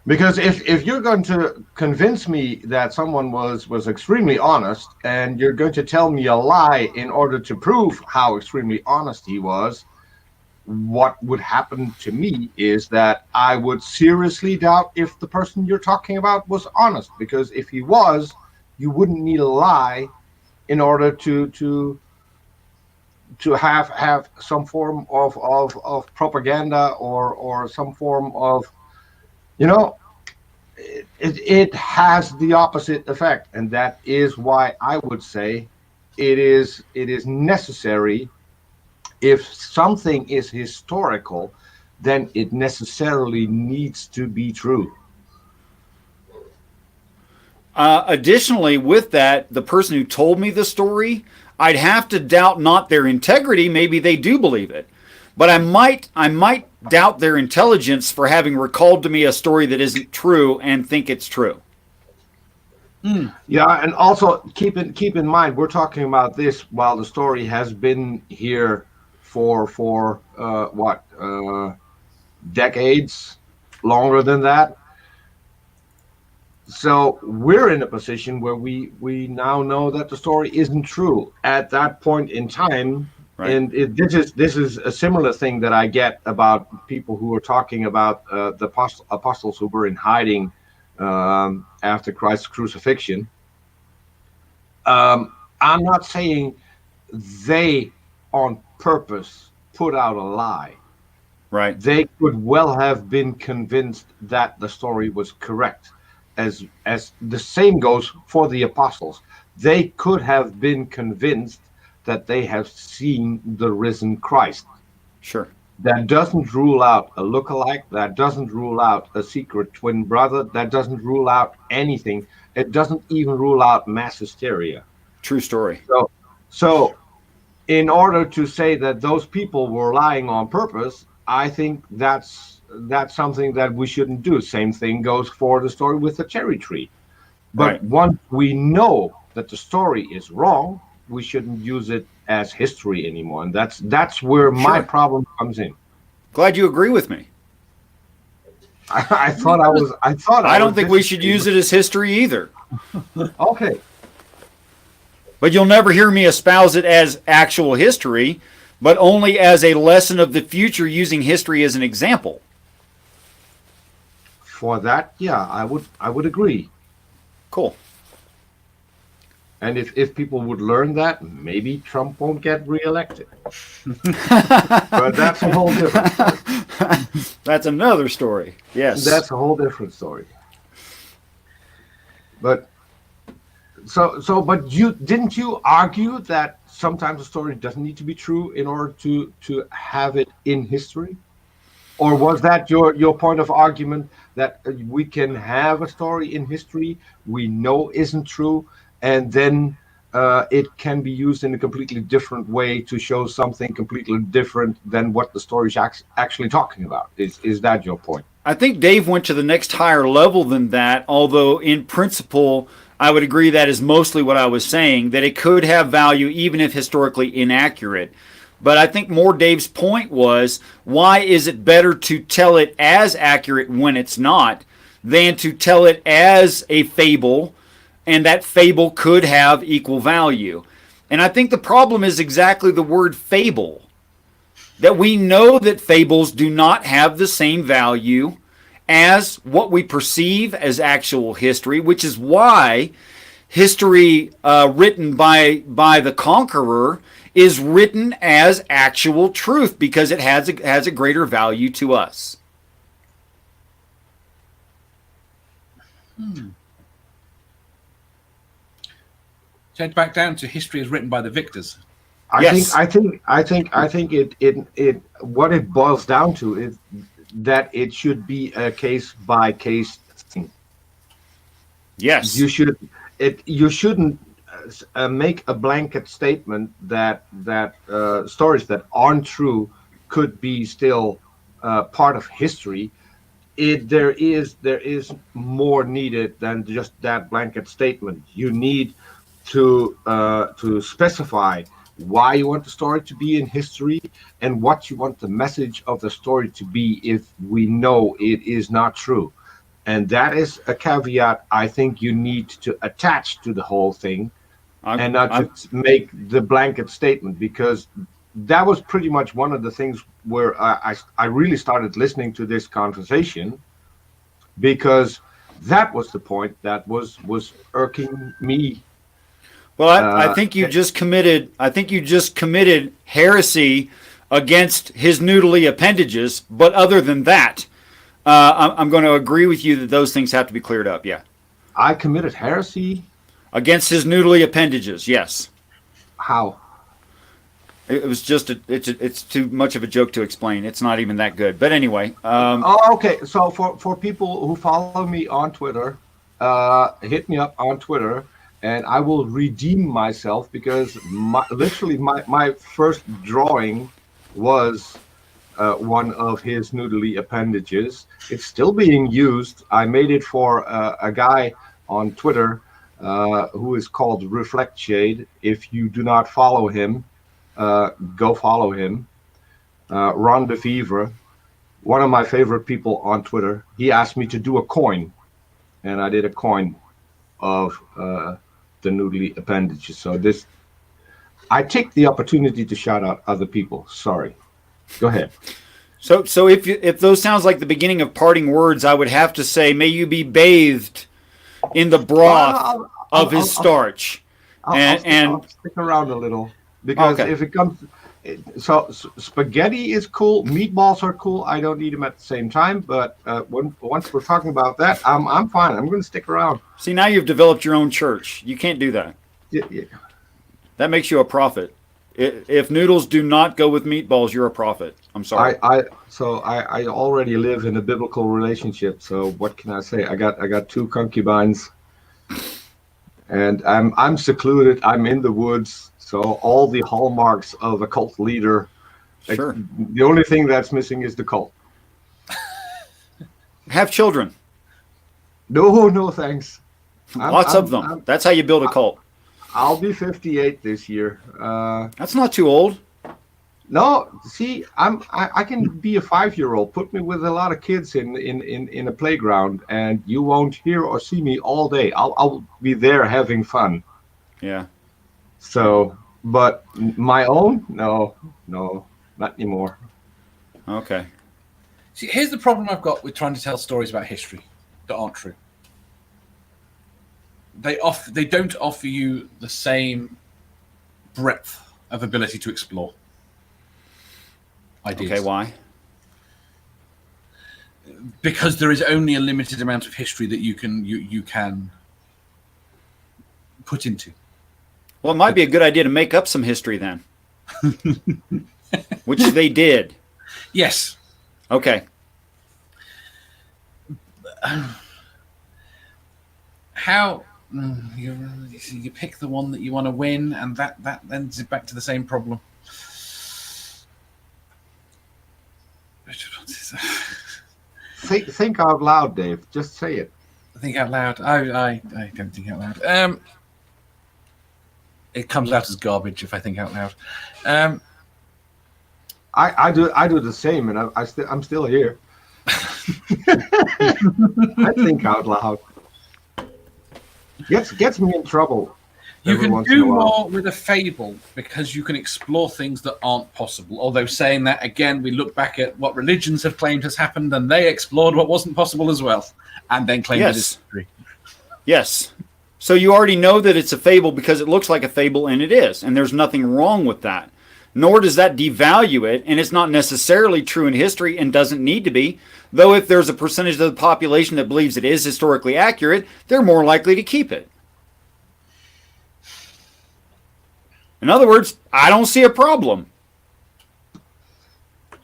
Because if you're going to convince me that someone was extremely honest, and you're going to tell me a lie in order to prove how extremely honest he was, what would happen to me is that I would seriously doubt if the person you're talking about was honest. Because if he was, you wouldn't need a lie in order to have some form of propaganda or some form of, you know, it has the opposite effect, and that is why I would say it is necessary. If something is historical, then it necessarily needs to be true. Additionally, with that, the person who told me the story, I'd have to doubt not their integrity. Maybe they do believe it, but I might doubt their intelligence for having recalled to me a story that isn't true and think it's true. Yeah, and also keep in mind, we're talking about this while the story has been here for decades, longer than that. So we're in a position where we now know that the story isn't true at that point in time. Right. And this is a similar thing that I get about people who are talking about the apostles who were in hiding after Christ's crucifixion. I'm not saying they on purpose put out a lie. Right. They could well have been convinced that the story was correct. As the same goes for the apostles. They could have been convinced that they have seen the risen Christ. Sure. That doesn't rule out a lookalike. That doesn't rule out a secret twin brother. That doesn't rule out anything. It doesn't even rule out mass hysteria. True story. So in order to say that those people were lying on purpose, I think that's something that we shouldn't do. Same thing goes for the story with the cherry tree. But Right. once we know that the story is wrong, we shouldn't use it as history anymore. And that's where my Sure. problem comes in. Glad you agree with me. I thought I was. I don't think we should use it as history either. Okay. But you'll never hear me espouse it as actual history, but only as a lesson of the future using history as an example. For that, yeah, I would agree. Cool. And if people would learn that, maybe Trump won't get reelected. But that's a whole different story. That's another story. Yes. That's a whole different story. But but didn't you argue that sometimes a story doesn't need to be true in order to have it in history? Or was that your point of argument, that we can have a story in history we know isn't true, and then it can be used in a completely different way to show something completely different than what the story is actually talking about? Is that your point? I think Dave went to the next higher level than that, although in principle, I would agree that is mostly what I was saying, that it could have value even if historically inaccurate. But I think more Dave's point was, why is it better to tell it as accurate when it's not than to tell it as a fable, and that fable could have equal value? And I think the problem is exactly the word fable. That we know that fables do not have the same value as what we perceive as actual history, which is why history written by the conqueror is written as actual truth, because it has a greater value to us. So back down to history is written by the victors. Yes. I think it what it boils down to is that it should be a case by case thing. Yes. You shouldn't make a blanket statement that stories that aren't true could be still part of history. There is more needed than just that blanket statement. You need to specify why you want the story to be in history and what you want the message of the story to be if we know it is not true. And that is a caveat I think you need to attach to the whole thing, and not just make the blanket statement, because that was pretty much one of the things where I really started listening to this conversation, because that was the point that was irking me. Well, I think you just committed. I think you just committed heresy against his noodly appendages. But other than that, I'm going to agree with you that those things have to be cleared up. Yeah. I committed heresy Against his noodly appendages. Yes. How? It was just it's too much of a joke to explain. It's not even that good. But anyway. Okay. So for people who follow me on Twitter, hit me up on Twitter, and I will redeem myself, because literally my first drawing was one of his noodly appendages. It's still being used. I made it for a guy on Twitter who is called Reflect Shade. If you do not follow him, go follow him. Ron DeFever, one of my favorite people on Twitter, he asked me to do a coin, and I did a coin of the noodly appendages. So I take the opportunity to shout out other people. Sorry. Go ahead. So if those sounds like the beginning of parting words, I would have to say, may you be bathed in the broth of his starch. I'll stick around a little, because Okay. if it comes, so spaghetti is cool, meatballs are cool. I don't eat them at the same time, but once we're talking about that, I'm fine. I'm going to stick around. See, now you've developed your own church. You can't do that. Yeah. That makes you a prophet. If noodles do not go with meatballs, you're a prophet. I'm sorry. I already live in a biblical relationship, so what can I say? I got 2 concubines, and I'm secluded. I'm in the woods, so all the hallmarks of a cult leader. Sure. The only thing that's missing is the cult. Have children. No, thanks. Lots of them. That's how you build a cult. I'll be 58 this year. That's not too old. No, see, I can be a 5-year-old. Put me with a lot of kids in a playground, and you won't hear or see me all day. I'll be there having fun. Yeah. So, but my own, no, not anymore. Okay. See, here's the problem I've got with trying to tell stories about history that aren't true. They don't offer you the same breadth of ability to explore ideas. Okay, why? Because there is only a limited amount of history that you can put into. Well, it might be a good idea to make up some history then. Which they did. Yes. Okay. How you pick the one that you want to win, and that then is back to the same problem. Think out loud, Dave. Just say it. Think out loud. I don't think out loud. It comes out as garbage if I think out loud. I do the same, and I'm still here. I think out loud. Gets me in trouble. You can do more with a fable because you can explore things that aren't possible. Although saying that, again, we look back at what religions have claimed has happened, and they explored what wasn't possible as well, and then claimed it is history. Yes. So you already know that it's a fable because it looks like a fable, and it is, and there's nothing wrong with that. Nor does that devalue it, and it's not necessarily true in history and doesn't need to be. Though if there's a percentage of the population that believes it is historically accurate, they're more likely to keep it. In other words, I don't see a problem.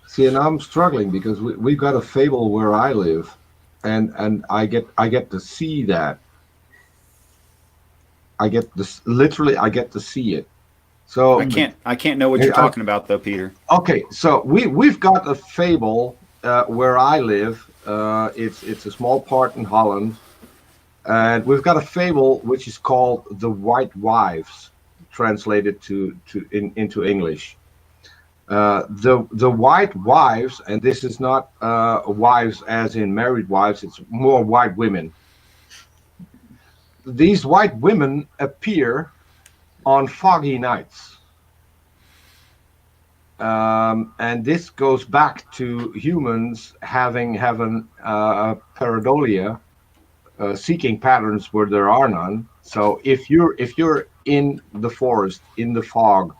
See, and I'm struggling because we've got a fable where I live, and I get to see that. I get to see it. So I can't know what you're talking about though, Peter. Okay, so we've got a fable where I live. It's a small part in Holland, and we've got a fable which is called The White Wives, translated into English. The white wives, and this is not wives as in married wives, it's more white women. These white women appear on foggy nights. And this goes back to humans having pareidolia, seeking patterns where there are none. So if you're in the forest, in the fog,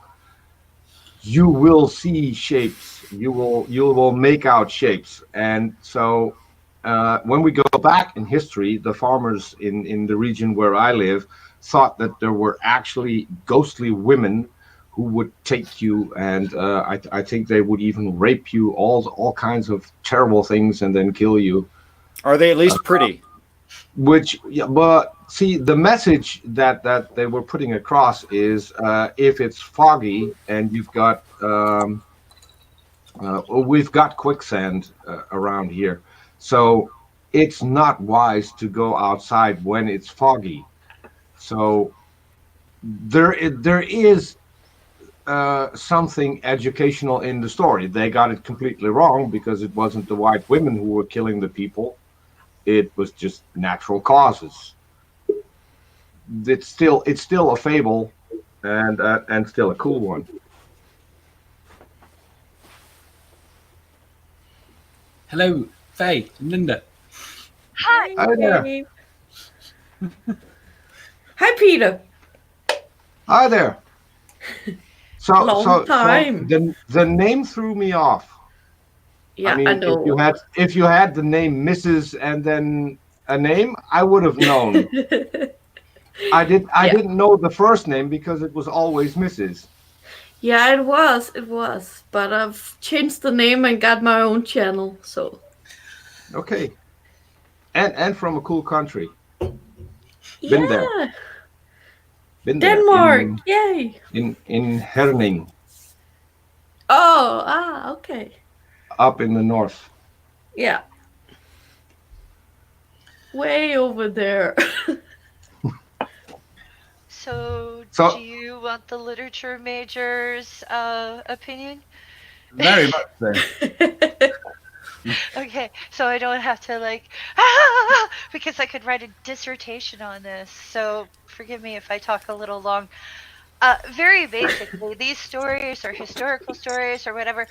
you will see shapes. You will make out shapes. And so when we go back in history, the farmers in the region where I live thought that there were actually ghostly women who would take you, and I think they would even rape you, all kinds of terrible things, and then kill you. Are they at least pretty? But see, the message that they were putting across is if it's foggy and we've got quicksand around here, so it's not wise to go outside when it's foggy. So there is something educational in the story. They got it completely wrong because it wasn't the white women who were killing the people. It was just natural causes. It's still a fable, and still a cool one. Hello, Faye and Linda. Hi. Hi there. Dave. Hi, Peter. Hi there. So Long time. The name threw me off. Yeah, I mean, I know. if you had the name Mrs. and then a name, I would have known. I didn't know the first name because it was always Mrs. Yeah, it was. But I've changed the name and got my own channel, so. Okay. And from a cool country. Been there. Yeah, Been there. Denmark, yay! In Herning, Oh, okay. up in the north. Yeah. Way over there. So, So- do you want the literature major's opinion? Very much so. Okay, so I don't have to because I could write a dissertation on this. So forgive me if I talk a little long. Very basically, these stories or historical stories or whatever,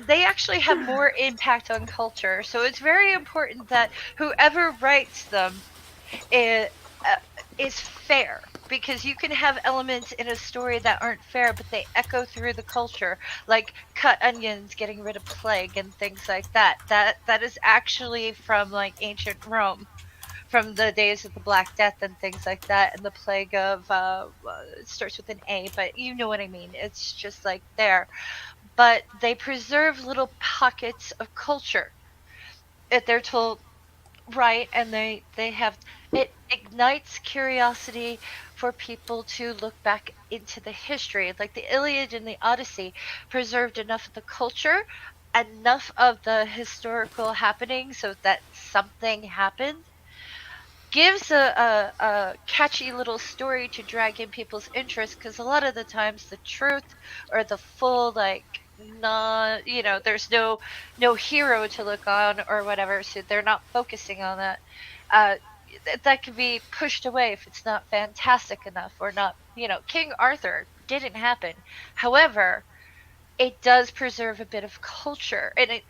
they actually have more impact on culture. So it's very important that whoever writes them is fair, because you can have elements in a story that aren't fair, but they echo through the culture, like cut onions getting rid of plague and things like that. That is actually from like ancient Rome, from the days of the Black Death and things like that, and the plague of it starts with an A, but you know what I mean. It's just like there, but they preserve little pockets of culture if they're told right, and they have, it ignites curiosity for people to look back into the history, like the Iliad and the Odyssey preserved enough of the culture, enough of the historical happening so that something happened, gives a catchy little story to drag in people's interest, because a lot of the times the truth or the full, like, not, there's no hero to look on or whatever, so they're not focusing on that. That can be pushed away if it's not fantastic enough, or not, King Arthur didn't happen. However, it does preserve a bit of culture, and it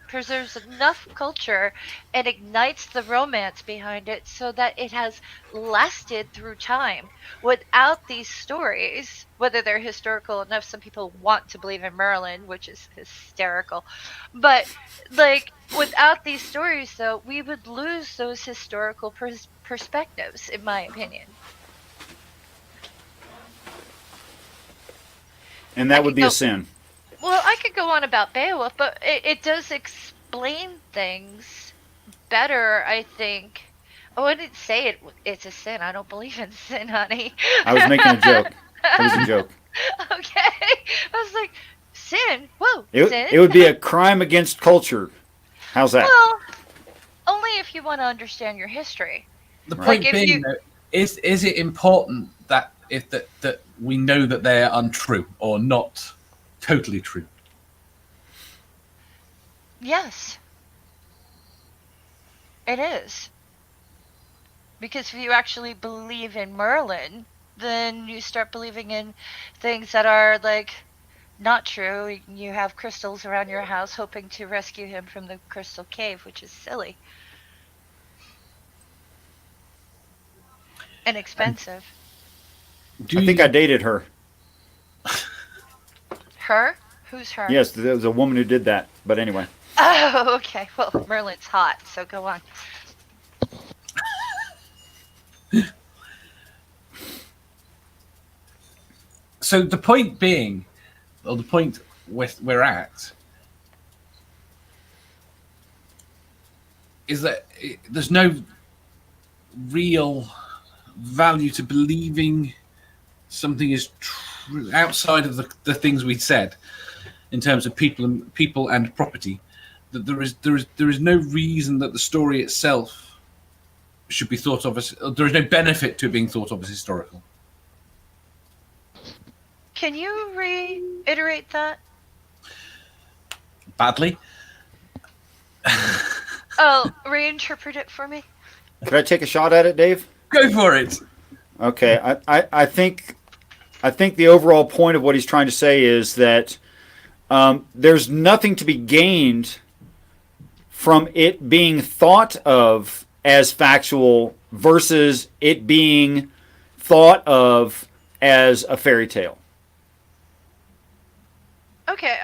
preserves enough culture and ignites the romance behind it so that it has lasted through time. Without these stories, whether they're historical enough, some people want to believe in Merlin, which is hysterical, but like without these stories, though, we would lose those historical perspectives, in my opinion. And that would be a sin. Well, I could go on about Beowulf, but it does explain things better, I think. Oh, I didn't say it's a sin. I don't believe in sin, honey. I was making a joke. It was a joke. Okay. I was like, sin? Whoa, sin? It would be a crime against culture. How's that? Well, only if you want to understand your history. The Right. point Like, if being, you- though, is it important that that we know that they're untrue or not totally true? Yes. It is. Because if you actually believe in Merlin, then you start believing in things that are, like, not true. You have crystals around your house hoping to rescue him from the crystal cave, which is silly. And expensive. I think I dated her. Her? Who's her? Yes, there was a woman who did that. But anyway. Oh, okay. Well, Merlin's hot, so go on. So the point being, or the point we're at, is that there's no real value to believing something is true outside of the things we said in terms of people and property. That there is no reason that the story itself should be thought of as, there is no benefit to it being thought of as historical. Can you reiterate that? Badly. Oh, reinterpret it for me. Could I take a shot at it, Dave? Go for it. Okay. I think the overall point of what he's trying to say is that there's nothing to be gained from it being thought of as factual versus it being thought of as a fairy tale. Okay,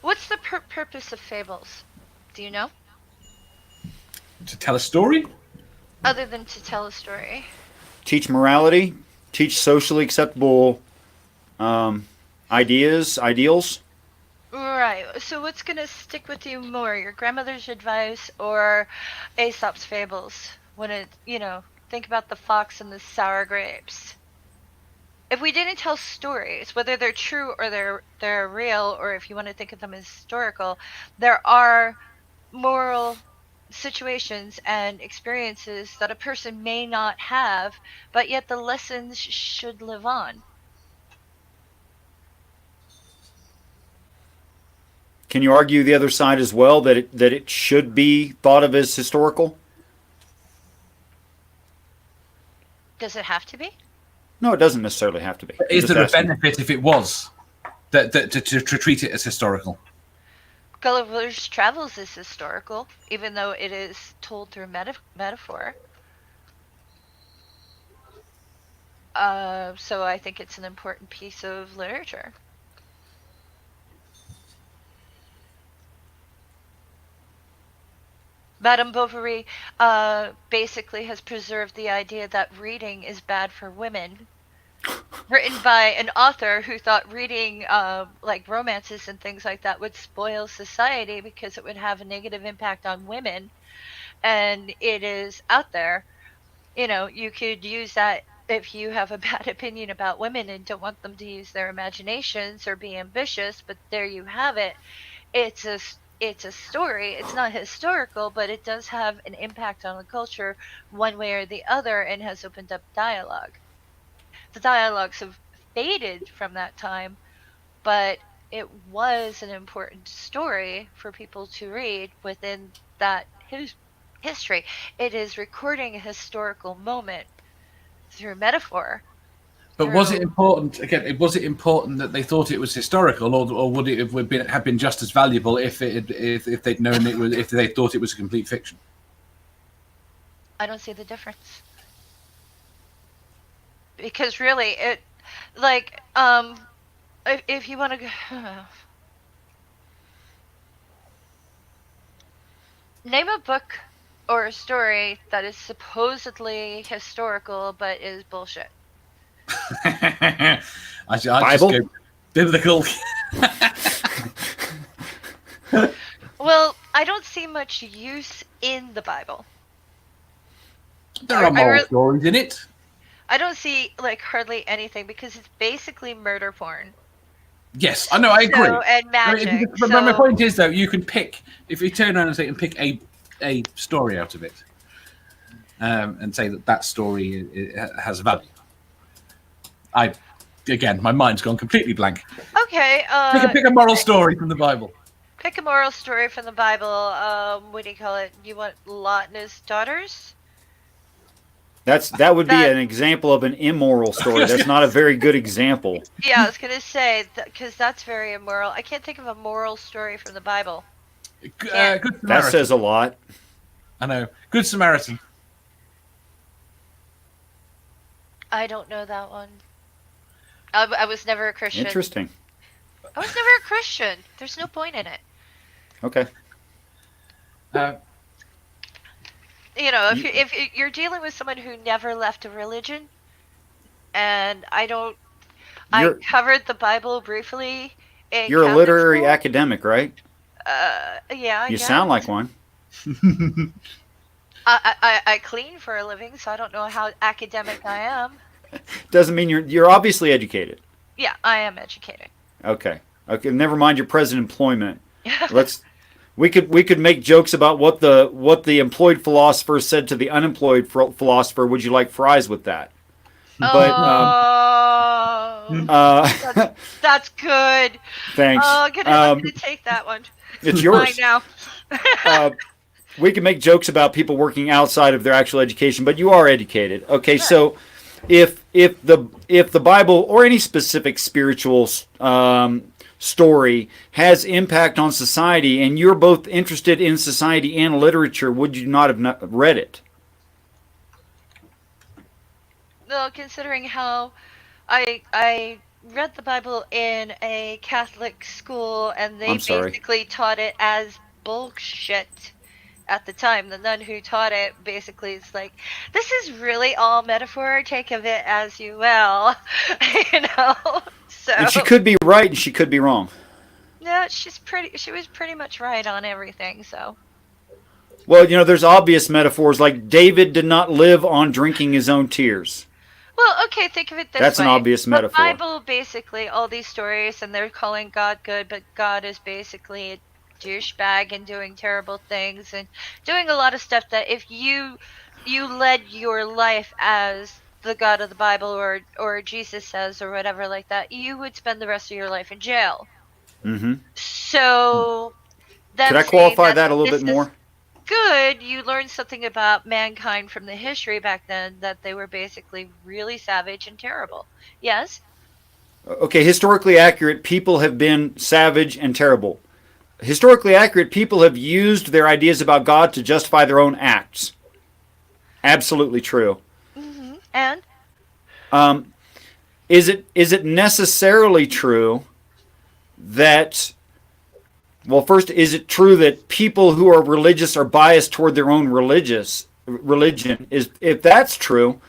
what's the purpose of fables? Do you know? To tell a story? Other than to tell a story. Teach morality, teach socially acceptable ideals. Right. So what's gonna stick with you more, your grandmother's advice or Aesop's fables? When it, think about the fox and the sour grapes. If we didn't tell stories, whether they're true or they're real, or if you want to think of them as historical, there are moral situations and experiences that a person may not have, but yet the lessons should live on. Can you argue the other side as well, that it should be thought of as historical? Does it have to be? No, it doesn't necessarily have to be. Is I'm there a just asking. benefit if it was to treat it as historical? Gulliver's Travels is historical, even though it is told through metaphor. So I think it's an important piece of literature. Madame Bovary basically has preserved the idea that reading is bad for women. Written by an author who thought reading like romances and things like that would spoil society because it would have a negative impact on women. And it is out there. You could use that if you have a bad opinion about women and don't want them to use their imaginations or be ambitious, but there you have it. It's a story. It's not historical, but it does have an impact on the culture one way or the other and has opened up dialogue. The dialogues have faded from that time, but it was an important story for people to read within that history. It is recording a historical moment through metaphor. But was it important? Again, was it important that they thought it was historical, or would it have been just as valuable if they'd known it was, if they thought it was a complete fiction? I don't see the difference. Because really, it, like, if you want to go, name a book or a story that is supposedly historical but is bullshit. I just Bible? go biblical. Well, I don't see much use in the Bible. There are moral stories in it. I don't see hardly anything because it's basically murder porn. Yes, I know. I agree. And magic. But my point is, though, you can pick, if you turn around and say and pick a story out of it, and say that story has value. Again, my mind's gone completely blank. Okay. Pick a moral story from the Bible. Pick a moral story from the Bible. What do you call it? You want Lot and his daughters? That would be an example of an immoral story. That's not a very good example. Yeah, I was gonna say because that's very immoral. I can't think of a moral story from the Bible. Good Samaritan. That says a lot. I know. Good Samaritan. I don't know that one. I was never a Christian. Interesting. I was never a Christian. There's no point in it. Okay. If you're dealing with someone who never left a religion, and I covered the Bible briefly. You're a literary academic, right? Yeah. You sound like one. I clean for a living, so I don't know how academic I am. Doesn't mean you're obviously educated. Yeah, I am educated. Okay. Never mind your present employment. We could make jokes about what the employed philosopher said to the unemployed philosopher. Would you like fries with that? But that's good. Thanks. I'm gonna take that one. It's yours. Mine now. We can make jokes about people working outside of their actual education, but you are educated. Okay, sure. So if the Bible or any specific spiritual story has impact on society, and you're both interested in society and literature, would you not have read it? Well, considering how I read the Bible in a Catholic school, and they basically taught it as bullshit, at the time, the nun who taught it basically is like, this is really all metaphor. Take of it as you will, you know. So And she could be right and she could be wrong. no, she was pretty much right on everything. So Well, there's obvious metaphors like David did not live on drinking his own tears. well, okay, think of it this That's way. an obvious metaphor. The Bible, basically, all these stories, and they're calling God good, but God is basically a douchebag and doing terrible things and doing a lot of stuff that if you led your life as the God of the Bible or Jesus says or whatever like that, you would spend the rest of your life in jail. Mm-hmm. So them Could I saying qualify that a little this bit more? is good, you learn something about mankind from the history back then, that they were basically really savage and terrible. Yes? Okay, historically accurate people have been savage and terrible. Historically accurate people have used their ideas about God to justify their own acts. Absolutely true. Mm-hmm. And? Is it necessarily true that, well, first, is it true that people who are religious are biased toward their own religion? If that's true,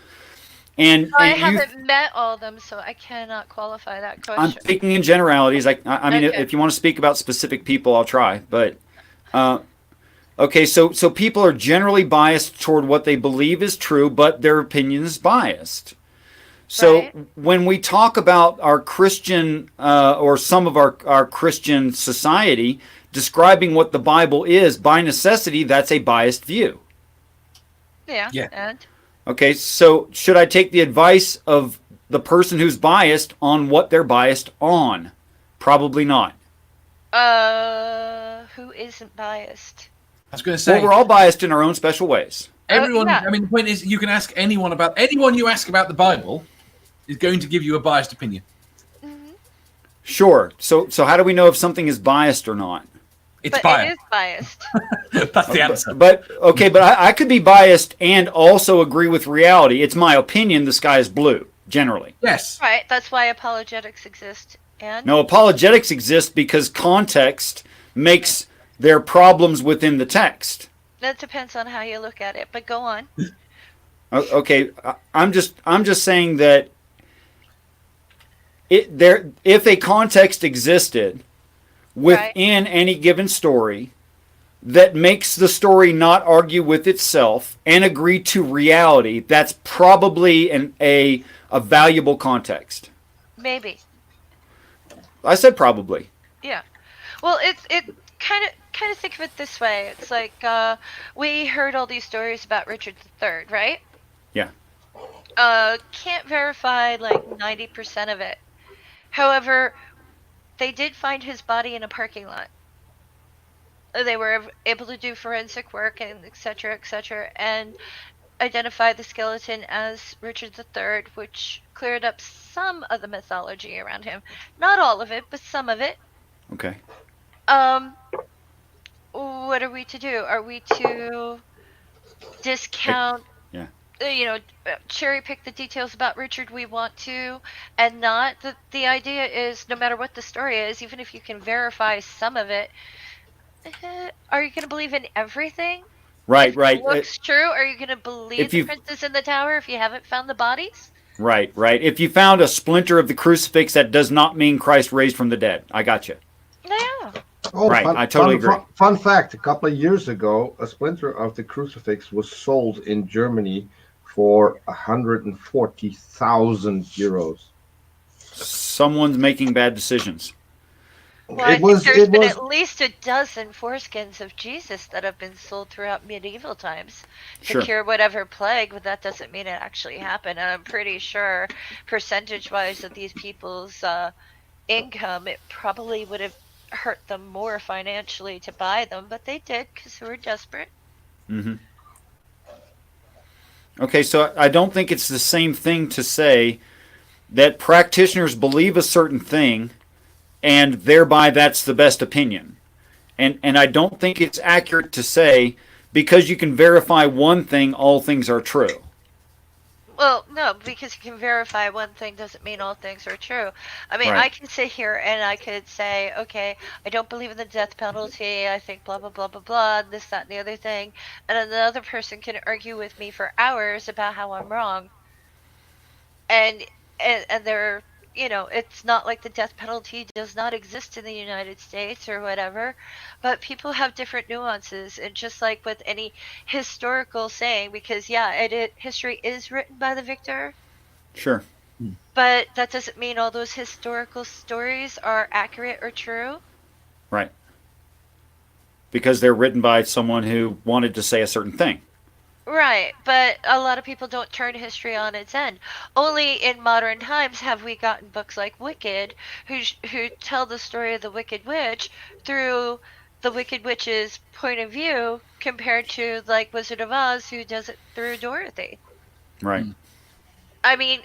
and I you, haven't met all of them, so I cannot qualify that I'm question. speaking in generalities. I mean, Okay. if you want to speak about specific people, I'll try. But okay, so people are generally biased toward what they believe is true, but their opinion is biased. So Right. when we talk about our Christian or some of our Christian society describing what the Bible is, by necessity, that's a biased view. Yeah. Yeah. And? Okay, so should I take the advice of the person who's biased on what they're biased on? Probably not. Who isn't biased? I was going to say, Well, we're all biased in our own special ways. everyone. yeah. I mean, the point is, you can ask anyone you ask about the Bible is going to give you a biased opinion. Sure. So how do we know if something is biased or not? It's But biased. it is biased. That's the answer. But I could be biased and also agree with reality. It's my opinion the sky is blue, generally. Yes. Right. That's why apologetics exist. And? No, apologetics exist because context makes their problems within the text. That depends on how you look at it, but go on. Okay, I'm just saying that if a context existed within any given story that makes the story not argue with itself and agree to reality, that's probably a valuable context. Maybe. I said probably. Yeah. Well, it kind of think of it this way. It's like we heard all these stories about Richard III, right? Yeah. Can't verify like 90% of it. However, they did find his body in a parking lot. They were able to do forensic work and et cetera, and identify the skeleton as Richard III, which cleared up some of the mythology around him. Not all of it, but some of it. Okay. What are we to do? Are we to discount, Yeah. cherry pick the details about Richard we want to, and not the idea is no matter what the story is, even if you can verify some of it, are you going to believe in everything? Right. It looks true. Are you going to believe if the you- princess in the tower if you haven't found the bodies? Right. If you found a splinter of the crucifix, that does not mean Christ raised from the dead. I got you. Yeah. Oh, Right, I totally agree. Fun fact: a couple of years ago, a splinter of the crucifix was sold in Germany for 140,000 euros. Someone's making bad decisions. Well, I It was. think there's It been was. at least a dozen foreskins of Jesus that have been sold throughout medieval times to Sure. cure whatever plague, but that doesn't mean it actually happened. And I'm pretty sure, percentage-wise, of these people's income, it probably would have hurt them more financially to buy them, but they did because they were desperate. Mm-hmm. Okay, so I don't think it's the same thing to say that practitioners believe a certain thing and thereby that's the best opinion. And I don't think it's accurate to say because you can verify one thing, all things are true. Well, no, because you can verify one thing doesn't mean all things are true. I mean, Right. I can sit here and I could say, okay, I don't believe in the death penalty. I think blah, blah, blah, blah, blah, this, that, and the other thing. And another person can argue with me for hours about how I'm wrong. And, and they're, it's not like the death penalty does not exist in the United States or whatever, but people have different nuances. And just like with any historical saying, because history is written by the victor, Sure. but that doesn't mean all those historical stories are accurate or true. Right. Because they're written by someone who wanted to say a certain thing. Right, but a lot of people don't turn history on its end. Only in modern times have we gotten books like Wicked, who tell the story of the Wicked Witch through the Wicked Witch's point of view, compared to like Wizard of Oz, who does it through Dorothy. Right. I mean,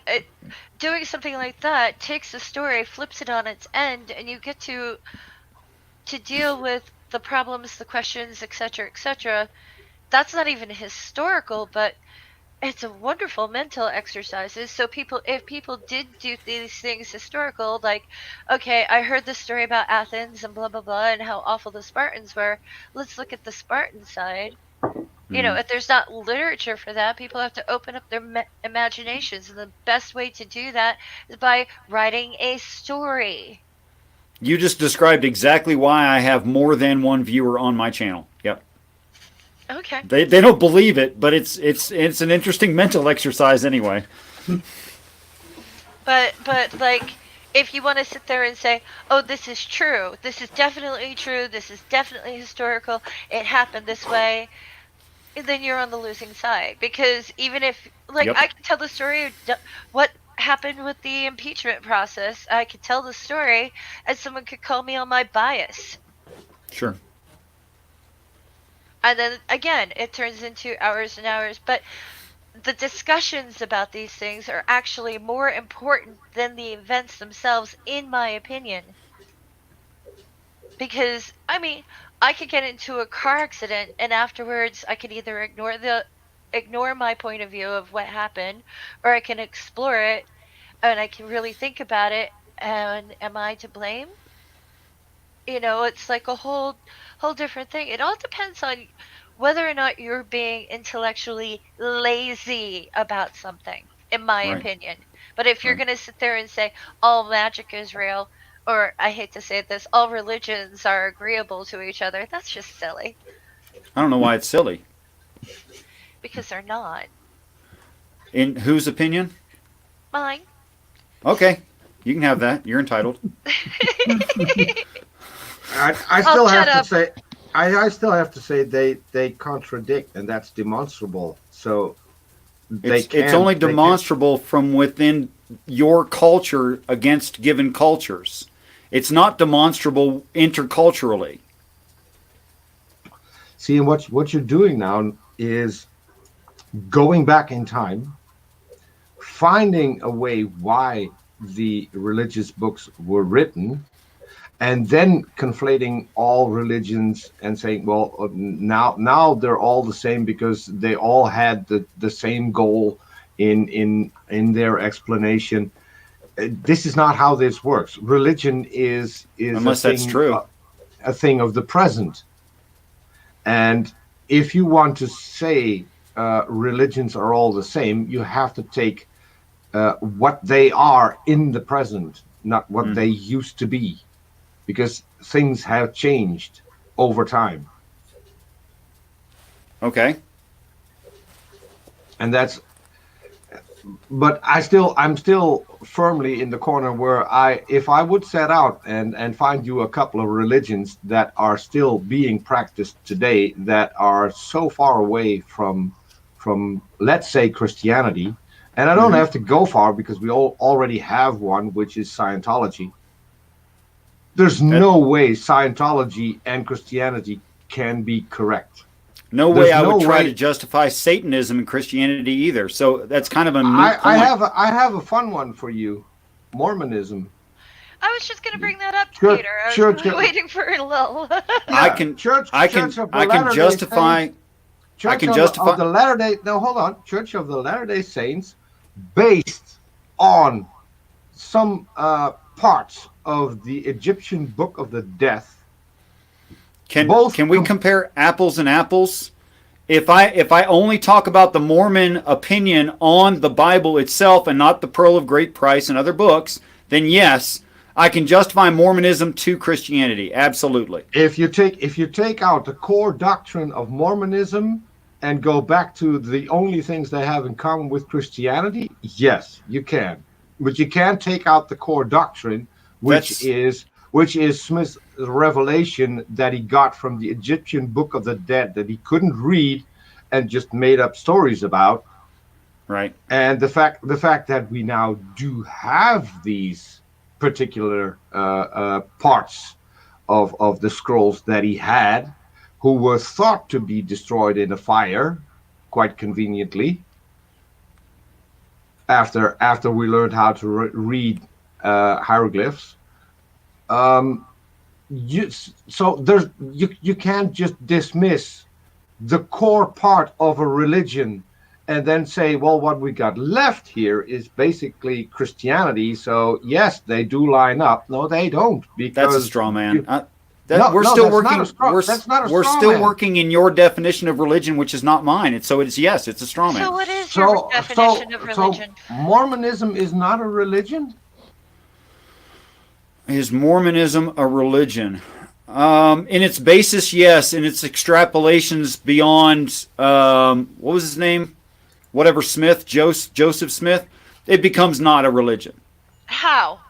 doing something like that takes the story, flips it on its end, and you get to deal with the problems, the questions, etc., etc. That's not even historical, but it's a wonderful mental exercises. So if people did do these things historical, like, okay, I heard this story about Athens and blah blah blah and how awful the Spartans were. Let's look at the Spartan side. If there's not literature for that, people have to open up their imaginations, and the best way to do that is by writing a story. You just described exactly why I have more than one viewer on my channel. Yep. Okay. They don't believe it, but it's an interesting mental exercise anyway. But like, if you want to sit there and say, oh, this is true, this is definitely true, this is definitely historical, it happened this way, then you're on the losing side. Because even if, like, Yep. I can tell the story of what happened with the impeachment process, I could tell the story, and someone could call me on my bias. Sure. And then again, it turns into hours and hours. But the discussions about these things are actually more important than the events themselves, in my opinion. Because, I mean, I could get into a car accident, and afterwards I could either ignore my point of view of what happened, or I can explore it, and I can really think about it. And am I to blame? It's like a whole different thing. It all depends on whether or not you're being intellectually lazy about something, in my Right. opinion. But if you're Right. going to sit there and say all magic is real, or I hate to say this, all religions are agreeable to each other, that's just silly, I don't know why it's silly. because they're not. In whose opinion? Mine. Okay. You can have that. You're entitled. I still shut have up. to say, I still have to say they contradict, and that's demonstrable. So It's only demonstrable from within your culture against given cultures. It's not demonstrable interculturally. See, and what you're doing now is going back in time, finding a way why the religious books were written, and then conflating all religions and saying, well, now they're all the same because they all had the same goal in their explanation. This is not how this works. Religion is Unless that's true. a thing of the present. And if you want to say religions are all the same, you have to take what they are in the present, not what they used to be, because things have changed over time. Okay. And that's, but I'm still firmly in the corner where if I would set out and find you a couple of religions that are still being practiced today, that are so far away from let's say Christianity, and I don't have to go far because we already have one, which is Scientology. There's no way Scientology and Christianity can be correct. No There's way I no would try way- to justify Satanism and Christianity either. So that's kind of a moot point. I have a fun one for you. Mormonism. I was just going to bring that up, Church- Peter. I was church- really waiting for a lull. I can Church of the I can Latter-day justify Saints. Church I can of justify- the Latter-day. No, hold on. Church of the Latter-day Saints based on some parts of the Egyptian Book of the Dead. Can we compare apples and apples? If I only talk about the Mormon opinion on the Bible itself and not the Pearl of Great Price and other books, then yes, I can justify Mormonism to Christianity. Absolutely. If you take out the core doctrine of Mormonism and go back to the only things they have in common with Christianity, yes, you can. But you can't take out the core doctrine, which is Smith's revelation that he got from the Egyptian Book of the Dead that he couldn't read and just made up stories about. Right. And the fact that we now do have these particular parts of the scrolls that he had, who were thought to be destroyed in a fire, quite conveniently, after we learned how to read hieroglyphs. You can't just dismiss the core part of a religion and then say, well, what we got left here is basically Christianity. So yes, they do line up. No, they don't. Because that's a straw man. We're still working in your definition of religion, which is not mine. It's yes, it's a straw man. So what is your definition of religion? So Mormonism is not a religion? Is Mormonism a religion? In its basis, yes. In its extrapolations beyond, what was his name? Whatever Smith, Joseph Smith, it becomes not a religion. How?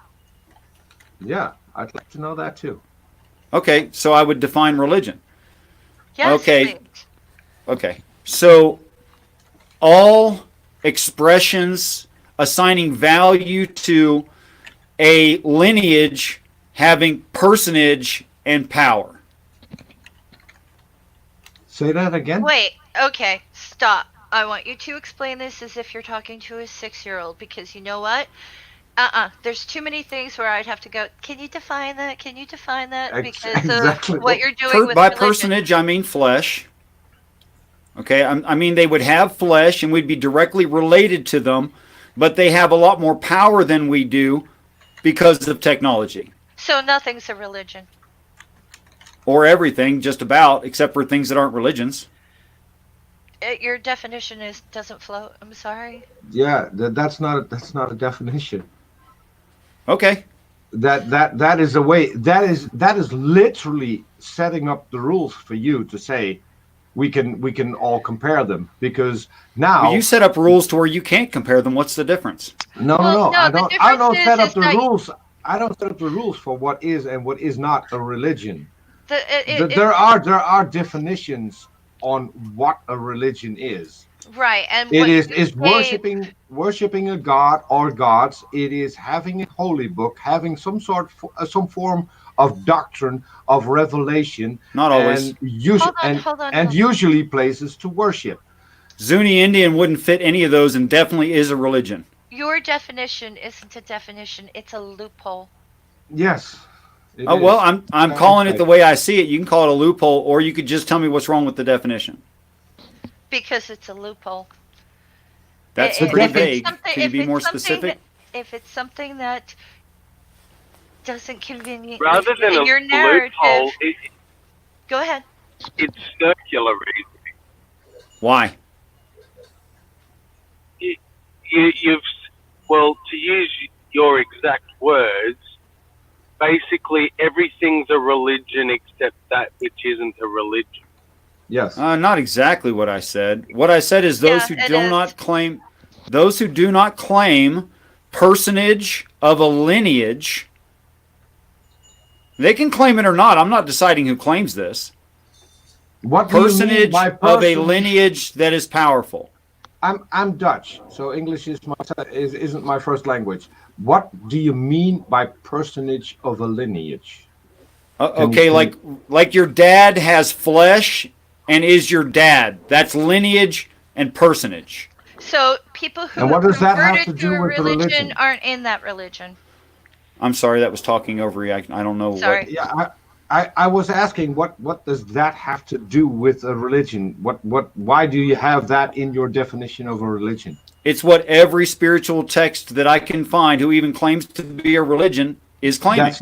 Yeah, I'd like to know that too. Okay, so I would define religion. Yes, okay. Please. Okay. So all expressions assigning value to a lineage having personage and power. Say that again? Wait, okay, stop. I want you to explain this as if you're talking to a 6-year-old, because you know what? There's too many things where I'd have to go, can you define that? Can you define that? Because exactly. of what you're doing with by religion. Personage, I mean flesh. Okay, I mean they would have flesh and we'd be directly related to them, but they have a lot more power than we do because of technology. So nothing's a religion. Or everything, just about, except for things that aren't religions. Your definition doesn't float. I'm sorry. Yeah, that's not a definition. Okay. That is a way. That is literally setting up the rules for you to say we can all compare them, because now you set up rules to where you can't compare them. What's the difference? No. I don't set up the rules. I don't set up the rules for what is and what is not a religion. There are definitions on what a religion is. Right, and it is worshiping a god or gods. It is having a holy book, having some form of doctrine, of revelation. Not always. And usually places to worship. Zuni Indian wouldn't fit any of those, and definitely is a religion. Your definition isn't a definition; it's a loophole. Yes. Well, I'm calling it the way I see it. You can call it a loophole, or you could just tell me what's wrong with the definition. Because it's a loophole. That's pretty vague. Can you be more specific? If it's something that doesn't conveniently rather than in your narrative, loophole, go ahead. It's circular reasoning. Why? To use your exact words, basically everything's a religion except that which isn't a religion. Yes. Not exactly what I said. What I said is those who do not claim personage of a lineage, they can claim it or not. I'm not deciding who claims this. What personage of a lineage that is powerful? I'm Dutch, so English isn't my first language. What do you mean by personage of a lineage? Okay, like your dad has flesh and is your dad. That's lineage and personage. So people who and what does that have to do with religion aren't in that religion. I'm sorry, that was talking over you. I don't know. Sorry. What. Yeah, I was asking what does that have to do with a religion? Why do you have that in your definition of a religion? It's what every spiritual text that I can find who even claims to be a religion is claiming.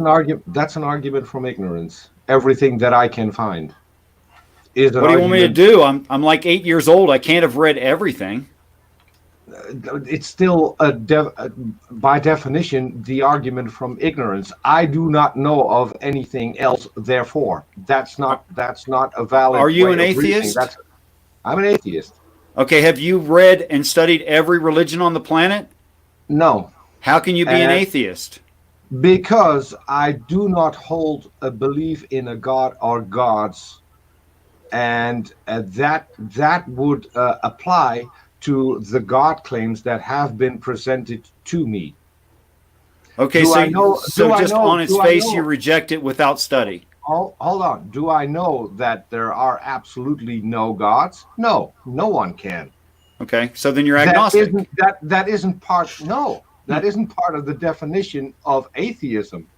That's an argument from ignorance. Everything that I can find is an What do you want me to argument. do? I'm like 8 years old. I can't have read everything. It's still by definition the argument from ignorance. I do not know of anything else. Therefore, that's not a valid. Are you way an of reasoning. atheist? I'm an atheist. Okay, have you read and studied every religion on the planet? No, How can you be an And- atheist? because I do not hold a belief in a god or gods, and that would apply to the God claims that have been presented to me. Okay, Do so, I know- so do I just know- on its do I face, know- you reject it without study. Hold on. Do I know that there are absolutely no gods? No, no one can. Okay, so then you're agnostic. That isn't part. No, that isn't part of the definition of atheism.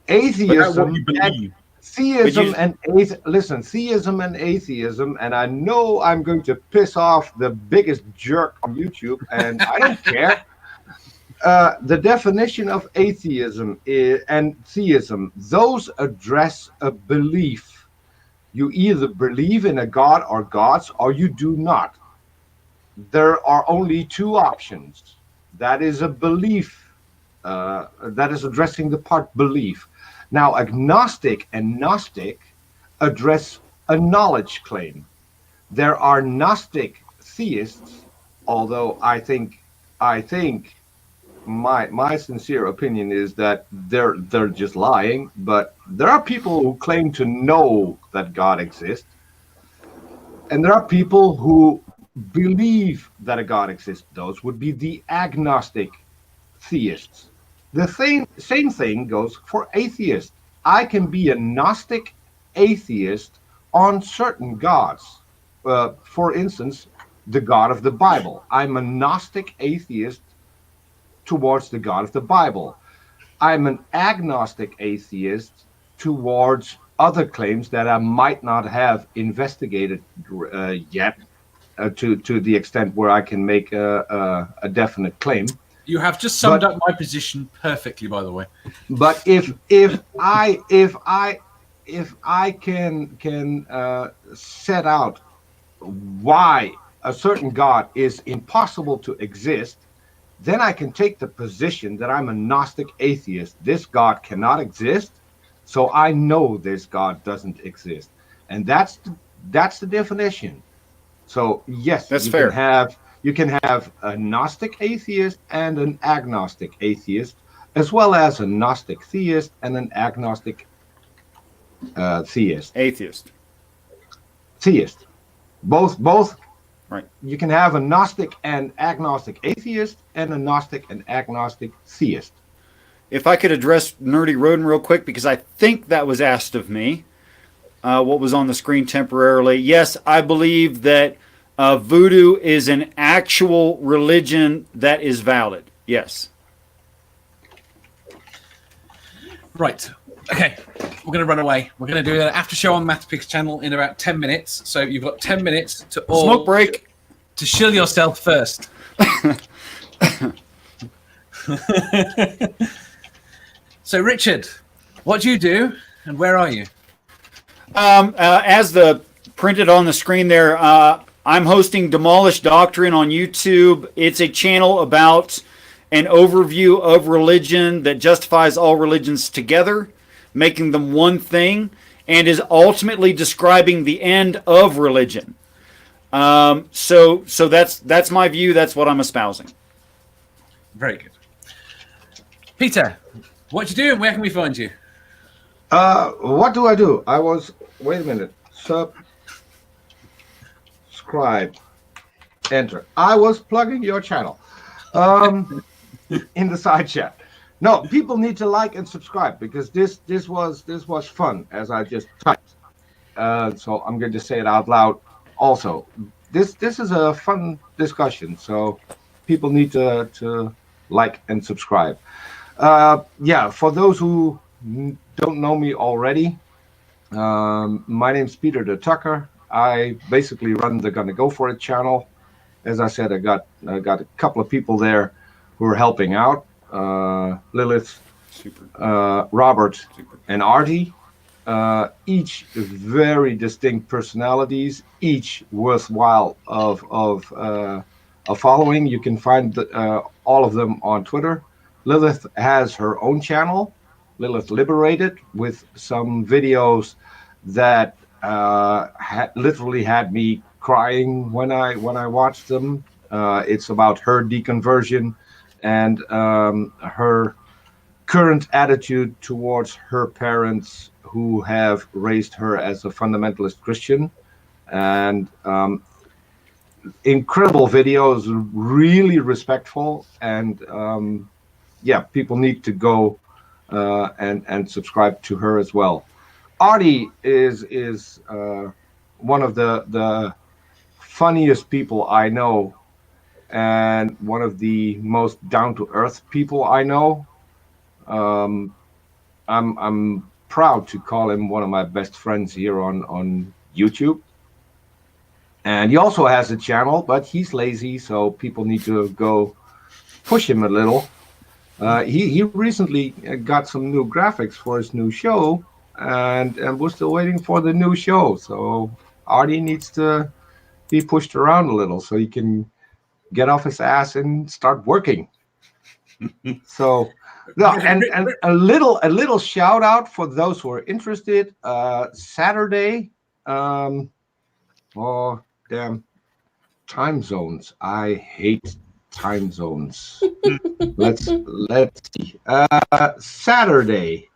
Atheism, and theism, and theism and atheism. And I know I'm going to piss off the biggest jerk on YouTube, and I don't care. The definition of atheism and theism, those address a belief. You either believe in a god or gods, or you do not. There are only two options. That is a belief. That is addressing the part belief. Now, agnostic and Gnostic address a knowledge claim. There are Gnostic theists, although I think my sincere opinion is that they're just lying. But there are people who claim to know that God exists, and there are people who believe that a God exists. Those would be the agnostic theists. The same thing goes for atheists. I can be a Gnostic atheist on certain gods. For instance, the God of the Bible. I'm a Gnostic atheist towards the God of the Bible. I'm an agnostic atheist towards other claims that I might not have investigated yet, to the extent where I can make a definite claim. You have just summed up my position perfectly, by the way. But if I can set out why a certain God is impossible to exist, then I can take the position that I'm a Gnostic atheist. This God cannot exist, so I know this God doesn't exist, and that's the definition. So yes, That's fair. You can have a Gnostic atheist and an agnostic atheist, as well as a Gnostic theist and an agnostic theist. Atheist. Theist. Both. Right. You can have a Gnostic and agnostic atheist and a Gnostic and agnostic theist. If I could address Nerdy Rodin real quick, because I think that was asked of me, what was on the screen temporarily. Yes, I believe that voodoo is an actual religion that is valid. Yes. Right. Okay. We're going to run away. We're going to do an after show on MathPig's channel in about 10 minutes. So you've got 10 minutes to all Smoke break. to shill yourself first. So, Richard, what do you do and where are you? As the printed on the screen there, I'm hosting Demolished Doctrine on YouTube. It's a channel about an overview of religion that justifies all religions together, making them one thing, and is ultimately describing the end of religion. So that's my view. That's what I'm espousing. Very good. Peter, what do you do and where can we find you? What do I do? Wait a minute. Subscribe. Enter. I was plugging your channel. In the side chat. No, people need to like and subscribe because this was fun as I just typed. So I'm going to say it out loud. Also, this is a fun discussion. So people need to like and subscribe. Yeah, for those who don't know me already, My name's Peter the Tucker. I basically run the GonnaGoForIt channel. As I said, I got a couple of people there who are helping out. Lilith, Robert, and Artie. Each very distinct personalities, each worthwhile of following. You can find all of them on Twitter. Lilith has her own channel, Lilith Liberated, with some videos that literally had me crying when I watched them. It's about her deconversion and her current attitude towards her parents who have raised her as a fundamentalist Christian. And incredible videos, really respectful. And yeah, people need to go and subscribe to her as well. Artie is one of the funniest people I know, and one of the most down-to-earth people I know. I'm proud to call him one of my best friends here on YouTube. And he also has a channel, but he's lazy, so people need to go push him a little. He recently got some new graphics for his new show, and we're still waiting for the new show. So Artie needs to be pushed around a little so he can get off his ass and start working. So, no, and a little shout out for those who are interested. Saturday, oh damn, time zones. I hate time zones. let's see. Saturday.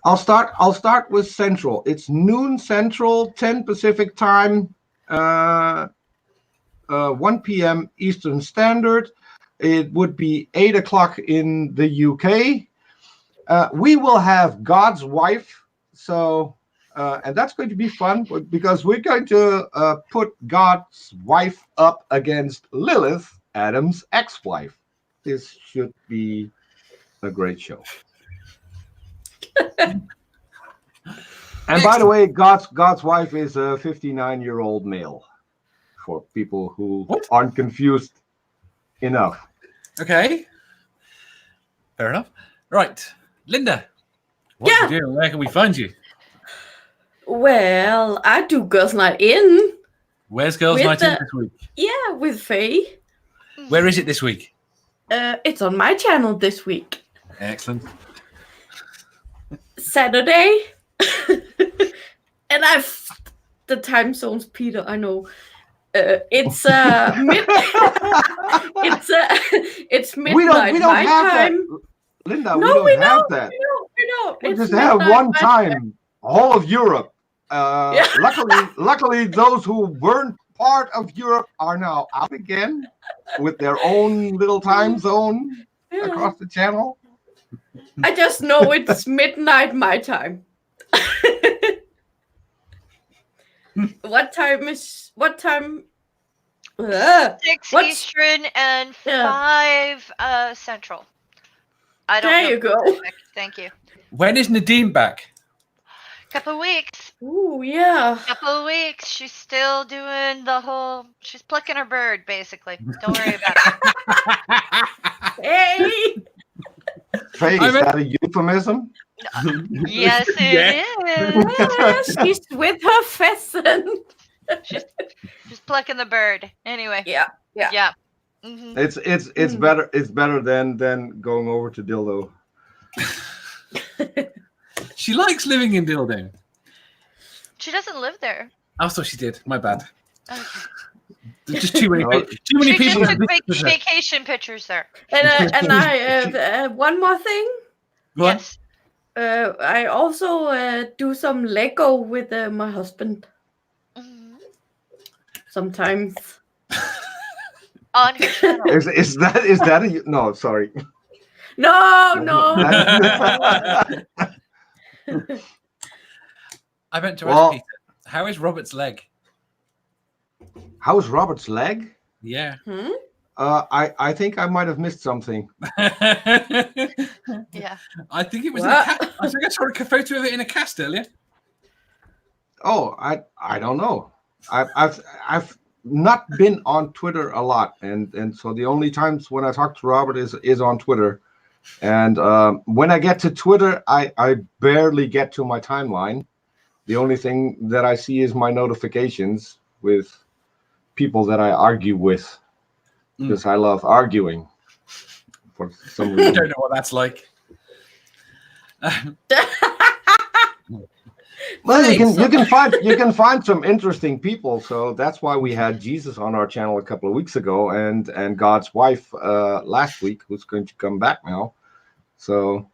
I'll start with Central. It's noon Central, 10 Pacific time, 1 p.m. Eastern Standard. It would be 8 o'clock in the UK. We will have God's wife, so and that's going to be fun because we're going to put God's wife up against Lilith, Adam's ex-wife. This should be a great show. And by the way, God's wife is a 59-year-old male, for people who aren't confused enough. Okay. Fair enough. Right. Linda, what do you do? Where can we find you? Well, I do Girls Night In. Where's Girls Night In this week? Yeah, with Faye. Where is it this week? It's on my channel this week. Excellent. Saturday. And the time zones, Peter, I know. It's it's midnight. We don't my have time. that, Linda. No, we don't have that. We don't. We It's just have midnight one my time. Whole of Europe. Luckily, those who weren't part of Europe are now out again with their own little time zone across the channel. I just know it's midnight my time. What time? 6 Eastern and 5 Central. I don't know. There you go. Thank you. When is Nadine back? Couple of weeks. Ooh, yeah. Couple of weeks. She's still doing the whole. She's plucking her bird, basically. Don't worry about it. Hey. Faye, is that a euphemism? Yes, it is. Yeah, she's with her pheasant. She's plucking the bird. Anyway. Yeah. Mm-hmm. It's better. It's better than going over to Dildo. She likes living in Dildo. She doesn't live there. I thought she did. My bad. Okay. There's just too many She people. just took vacation pictures there. And I one more thing. Yes. I also do some Lego with my husband. Mm-hmm. Sometimes. On her channel. Is that a no? Sorry. No. I meant to ask Peter, how is Robert's leg? How's Robert's leg? Yeah. I think I might have missed something. Yeah. I think it was in a cast. I think I saw a photo of it in a cast earlier. Oh, I don't know. I've not been on Twitter a lot, and so the only times when I talk to Robert is on Twitter. And when I get to Twitter, I barely get to my timeline. The only thing that I see is my notifications with people that I argue with, because I love arguing for some I reason. don't know what that's like. Well, you Thanks. can find some interesting people. So that's why we had Jesus on our channel a couple of weeks ago, and God's wife last week, who's going to come back now. So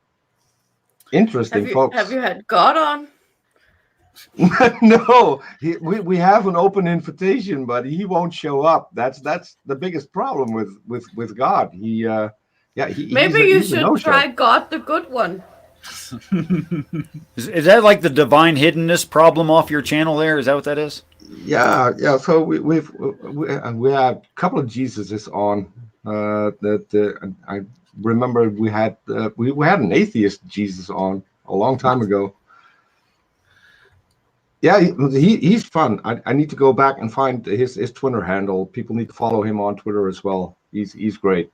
interesting folks. Have you had God on? No, we have an open invitation, but he won't show up. That's the biggest problem with God. Maybe you should try God the Good One. Is that like the divine hiddenness problem off your channel there? Is that what that is? Yeah. So we have a couple of Jesuses on. I remember we had an atheist Jesus on a long time ago. Yeah, he's fun. I need to go back and find his Twitter handle. People need to follow him on Twitter as well. He's great.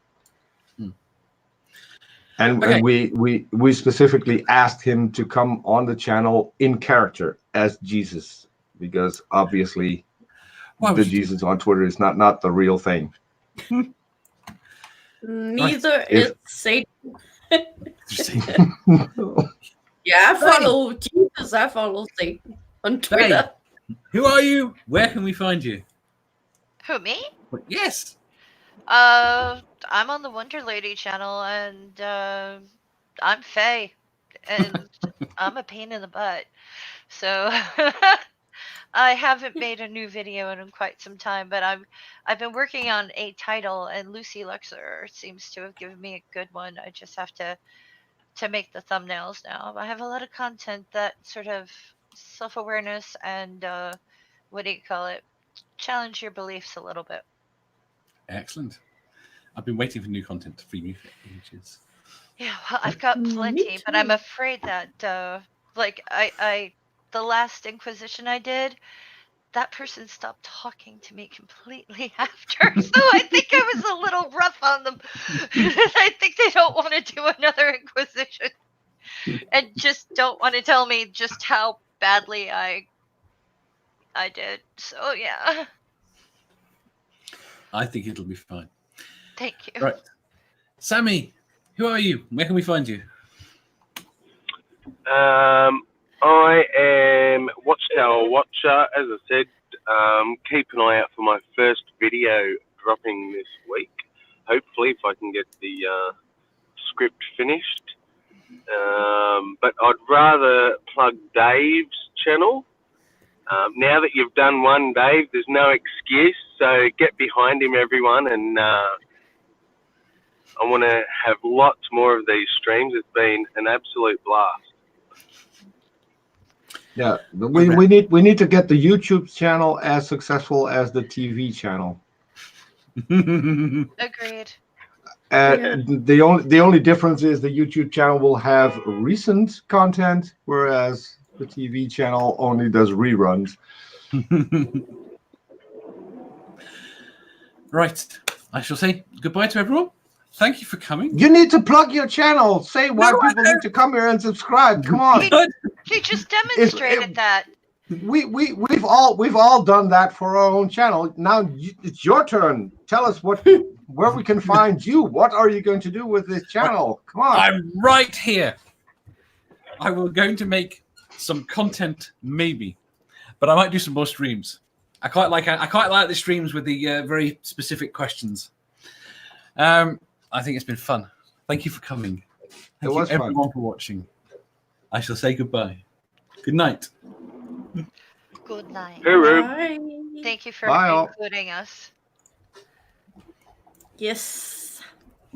And, Okay. and we specifically asked him to come on the channel in character as Jesus, because obviously the Jesus on Twitter is not the real thing. Neither is Satan. Yeah, I follow Jesus. I follow Satan on Twitter. Hey, who are you? Where can we find you? Who, me? Yes. I'm on the Wonder Lady channel, and I'm Faye, and I'm a pain in the butt. So I haven't made a new video in quite some time, but I've been working on a title, and Lucy Luxor seems to have given me a good one. I just have to make the thumbnails now. I have a lot of content that sort of self-awareness and challenge your beliefs a little bit. Excellent. I've been waiting for new content for you for ages. Yeah, well, I've got plenty, but I'm afraid that the last Inquisition I did, that person stopped talking to me completely after, so I think I was a little rough on them. I think they don't want to do another Inquisition, and just don't want to tell me just how badly I did. So yeah. I think it'll be fine. Thank you. Right. Sammy, who are you? Where can we find you? I am Watchtower Watcher. As I said, keep an eye out for my first video dropping this week. Hopefully, if I can get the script finished. But I'd rather plug Dave's channel. Now that you've done one, Dave, there's no excuse. So get behind him, everyone, and I want to have lots more of these streams. It's been an absolute blast. Yeah, we need to get the YouTube channel as successful as the TV channel. Agreed. The only difference is the YouTube channel will have recent content, whereas the TV channel only does reruns. Right. I shall say goodbye to everyone. Thank you for coming. You need to plug your channel. Say why people need to come here and subscribe. Come on. He just demonstrated that. We've all done that for our own channel. Now it's your turn. Tell us where we can find you. What are you going to do with this channel? Come on. I'm right here. I will going to make some content, maybe, but I might do some more streams. I quite like the streams with the very specific questions. I think it's been fun. Thank you for coming. Thank you everyone for watching. I shall say goodbye. Good night. Good night. Hooroo. Thank you for Bye, all. including us. Yes.